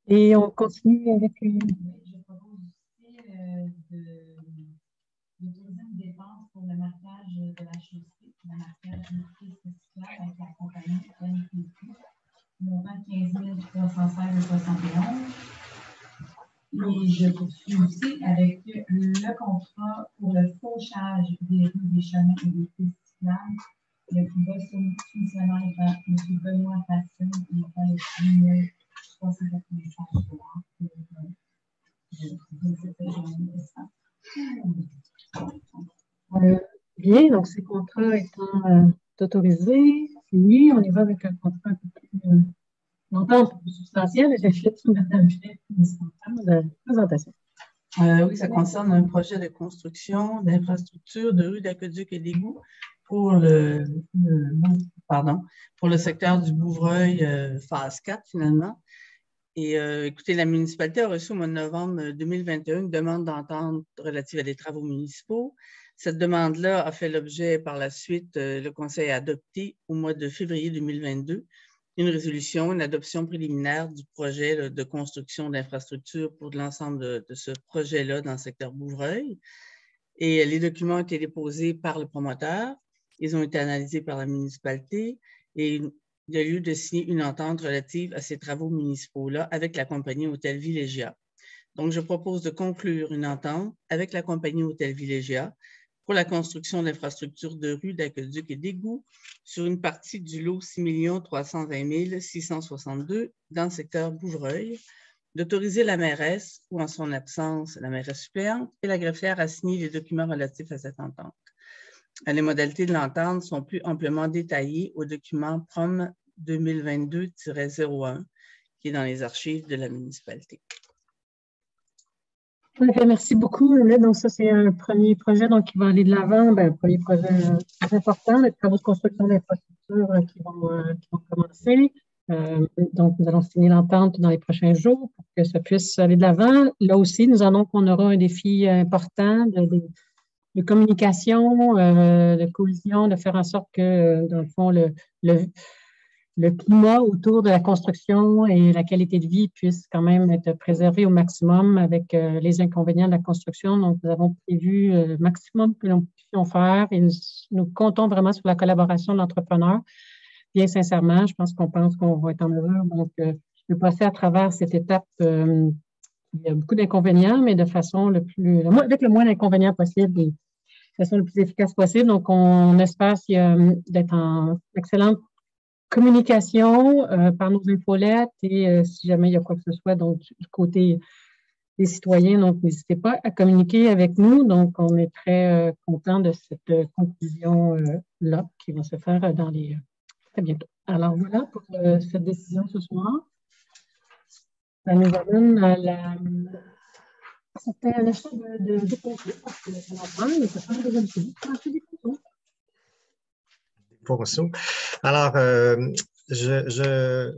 Et on continue avec une... Je propose aussi d'utiliser une dépense pour le marquage de la chaussée, le marquage des pistes cyclables avec la compagnie NPP, montant 15 316,71. Et je poursuis aussi avec le contrat pour le fauchage des rues, des chemins et des pistes cyclables. Le plus bas soumissionnaire étant M. Benoît Fassin, montant le 10 395 $. Bien, donc ces contrats étant autorisés, finis, on y va avec un contrat un peu plus longtemps, un peu plus substantiel. Et j'achète une de présentation. Oui, ça concerne un projet de construction d'infrastructures de rues, d'aqueducs et d'égouts pour le secteur du Bouvreuil, phase 4 finalement. Et écoutez, la municipalité a reçu au mois de novembre 2021 une demande d'entente relative à des travaux municipaux. Cette demande-là a fait l'objet par la suite, le Conseil a adopté au mois de février 2022 une résolution, une adoption préliminaire du projet de construction d'infrastructures pour l'ensemble de ce projet-là dans le secteur Bouvreuil. Et les documents ont été déposés par le promoteur, ils ont été analysés par la municipalité et il y a lieu de signer une entente relative à ces travaux municipaux-là avec la compagnie Hôtel Villégia. Donc, je propose de conclure une entente avec la compagnie Hôtel Villégia pour la construction d'infrastructures de rues, d'aqueducs et d'égouts sur une partie du lot 6 320 662 dans le secteur Bouvreuil, d'autoriser la mairesse ou en son absence, la mairesse suppléante et la greffière à signer les documents relatifs à cette entente. Les modalités de l'entente sont plus amplement détaillées au document PROM 2022-01 qui est dans les archives de la municipalité. Merci beaucoup. Donc, ça, c'est un premier projet qui va aller de l'avant. Un premier projet très important, les travaux de construction d'infrastructures qui vont commencer. Donc, nous allons signer l'entente dans les prochains jours pour que ça puisse aller de l'avant. Là aussi, on aura un défi important de communication, de cohésion, de faire en sorte que, dans le fond, le climat autour de la construction et la qualité de vie puisse quand même être préservé au maximum avec les inconvénients de la construction. Donc, nous avons prévu le maximum que nous puissions faire et nous comptons vraiment sur la collaboration de l'entrepreneur. Bien sincèrement, je pense qu'on va être en mesure de passer à travers cette étape. Il y a beaucoup d'inconvénients, mais de façon avec le moins d'inconvénients possible et de façon le plus efficace possible. Donc, on espère d'être en excellente communication par nos infolettes et si jamais il y a quoi que ce soit donc, du côté des citoyens, donc n'hésitez pas à communiquer avec nous. Donc, on est très content de cette conclusion-là qui va se faire très bientôt. Alors, voilà pour cette décision ce soir. Ça nous amène à la... C'était un achat de concours, parce que ça en prend, mais ça prend des habitudes. Ponceau. Alors, je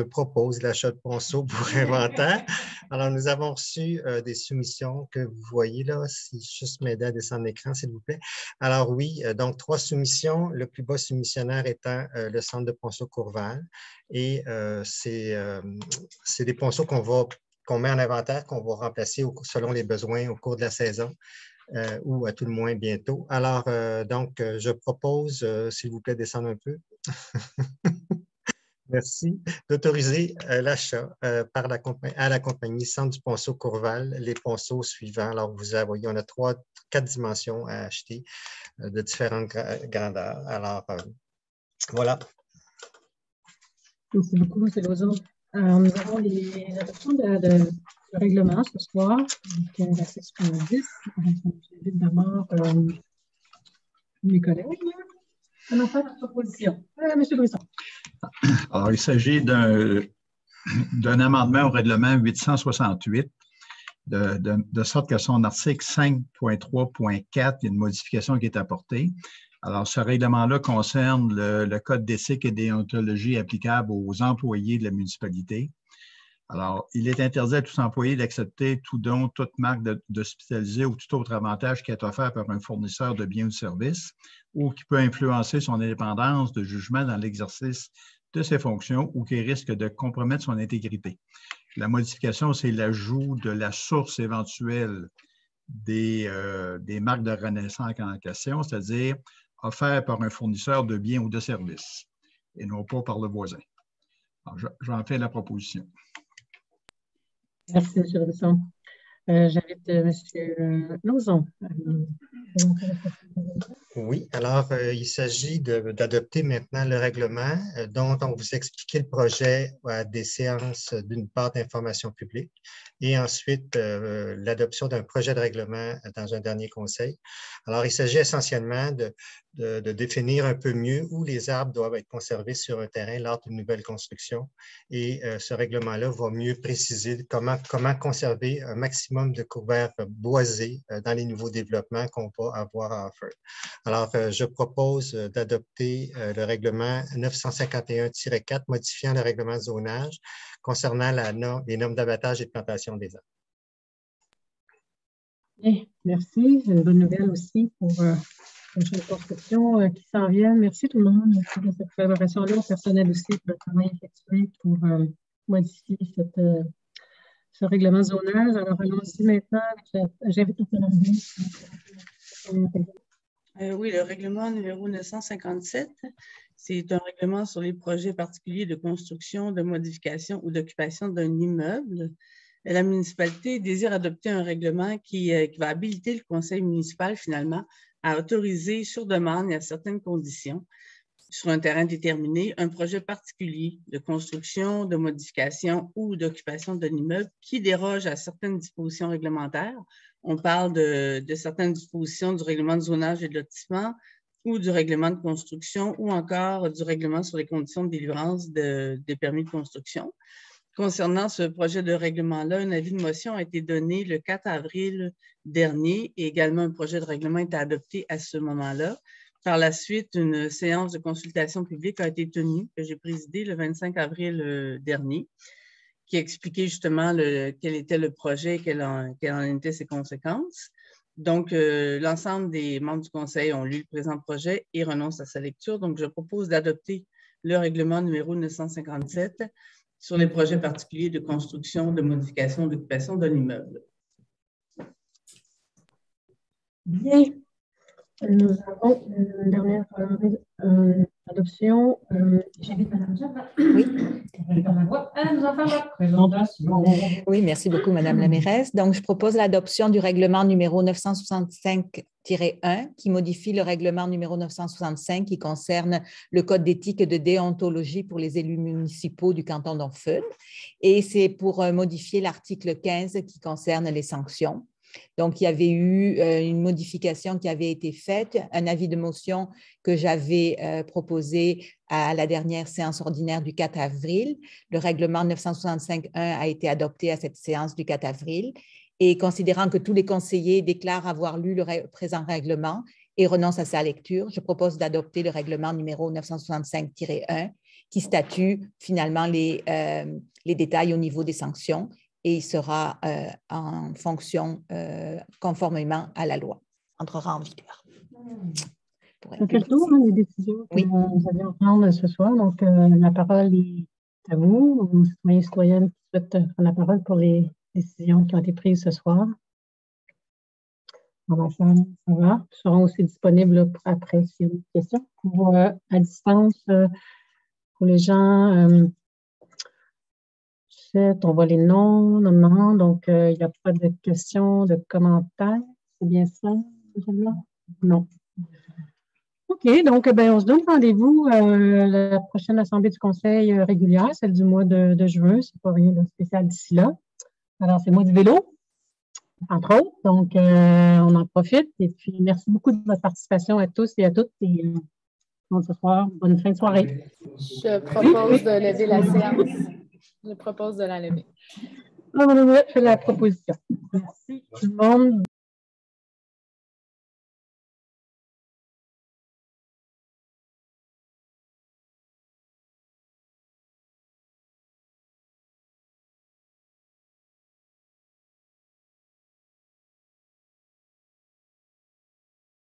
propose l'achat de Ponceau pour inventaire. Alors, nous avons reçu des soumissions que vous voyez là. Si juste m'aider à descendre l'écran, s'il vous plaît. Alors oui, donc 3 soumissions. Le plus bas soumissionnaire étant le centre de Ponceau-Courval. Et c'est des ponceaux qu'on met en inventaire, qu'on va remplacer selon les besoins au cours de la saison. Ou à tout le moins bientôt. Alors, je propose, s'il vous plaît, descendre un peu. Merci. D'autoriser l'achat à la compagnie Centre du Ponceau-Courval, les ponceaux suivants. Alors, vous voyez, on a 4 dimensions à acheter de différentes grandeurs. Alors, voilà. Merci beaucoup, M. Lauzon. Nous avons les adoptions de règlement ce soir. Donc, la section 10. J'invite d'abord mes collègues à nous faire la proposition. M. Brisson. Alors, il s'agit d'un d'un amendement au règlement 868, de sorte que son article 5.3.4, il y a une modification qui est apportée. Alors, ce règlement-là concerne le code d'éthique et déontologie applicable aux employés de la municipalité. Alors, il est interdit à tout employé d'accepter tout don, toute marque d'hospitalisé ou tout autre avantage qui est offert par un fournisseur de biens ou de services ou qui peut influencer son indépendance de jugement dans l'exercice de ses fonctions ou qui risque de compromettre son intégrité. La modification, c'est l'ajout de la source éventuelle des marques de renaissance en question, c'est-à-dire offert par un fournisseur de biens ou de services et non pas par le voisin. J'en fais la proposition. Merci, M. Robinson. J'invite M. Lauzon. Oui, alors il s'agit d'adopter maintenant le règlement dont on vous expliquait le projet à des séances d'une part d'information publique et ensuite l'adoption d'un projet de règlement dans un dernier conseil. Alors, il s'agit essentiellement de définir un peu mieux où les arbres doivent être conservés sur un terrain lors d'une nouvelle construction et ce règlement-là va mieux préciser comment conserver un maximum de couverts boisés dans les nouveaux développements qu'on va avoir à Offord. Alors, je propose d'adopter le règlement 951-4 modifiant le règlement de zonage concernant les normes d'abattage et de plantation des arbres. Bien, merci. J'ai une bonne nouvelle aussi pour la prochaine construction qui s'en vient. Merci tout le monde. Merci de cette collaboration-là, au personnel aussi pour le travail effectué pour modifier ce règlement de zonage. Alors, allons-y maintenant. J'invite tout le monde. Oui, le règlement numéro 957, c'est un règlement sur les projets particuliers de construction, de modification ou d'occupation d'un immeuble. La municipalité désire adopter un règlement qui va habiliter le conseil municipal, finalement, à autoriser sur demande et à certaines conditions, sur un terrain déterminé, un projet particulier de construction, de modification ou d'occupation d'un immeuble qui déroge à certaines dispositions réglementaires. On parle de certaines dispositions du règlement de zonage et de lotissement ou du règlement de construction ou encore du règlement sur les conditions de délivrance des permis de construction. Concernant ce projet de règlement-là, un avis de motion a été donné le 4 avril dernier et également un projet de règlement a été adopté à ce moment-là. Par la suite, une séance de consultation publique a été tenue, que j'ai présidée le 25 avril dernier, qui expliquait justement quel était le projet et quelles en étaient ses conséquences. Donc, l'ensemble des membres du conseil ont lu le présent projet et renoncent à sa lecture. Donc, je propose d'adopter le règlement numéro 957 sur les projets particuliers de construction, de modification, d'occupation d'un immeuble. Bien. Nous avons une dernière adoption. J'invite Mme Jacques. Oui. À nous en faire la présentation. Oui, merci beaucoup, Mme la mairesse. Donc, je propose l'adoption du règlement numéro 965-1 qui modifie le règlement numéro 965 qui concerne le code d'éthique et de déontologie pour les élus municipaux du canton d'Orfeuille. Et c'est pour modifier l'article 15 qui concerne les sanctions. Donc, il y avait eu une modification qui avait été faite, un avis de motion que j'avais proposé à la dernière séance ordinaire du 4 avril. Le règlement 965-1 a été adopté à cette séance du 4 avril et considérant que tous les conseillers déclarent avoir lu le présent règlement et renoncent à sa lecture, je propose d'adopter le règlement numéro 965-1 qui statue finalement les détails au niveau des sanctions. Et il sera en fonction conformément à la loi, entrera en vigueur. Ça fait le tour des décisions que nous avions à prendre ce soir. Donc, la parole est à vous, aux citoyens et citoyennes qui souhaitent prendre la parole pour les décisions qui ont été prises ce soir. Ça va. Nous serons aussi disponibles après s'il y a des questions. Pour, à distance, pour les gens... on voit les noms, donc il n'y a pas de questions, de commentaires. C'est bien ça, non. OK, donc on se donne rendez-vous à la prochaine assemblée du conseil régulière, celle du mois de juin. C'est pas rien de spécial d'ici là. Alors, c'est le mois du vélo, entre autres. Donc, on en profite. Et puis, merci beaucoup de votre participation à tous et à toutes. Et ce soir, bonne fin de soirée. Je propose de lever la séance. Je propose de la lever. Madame Ouellette fait la proposition. Merci tout le monde.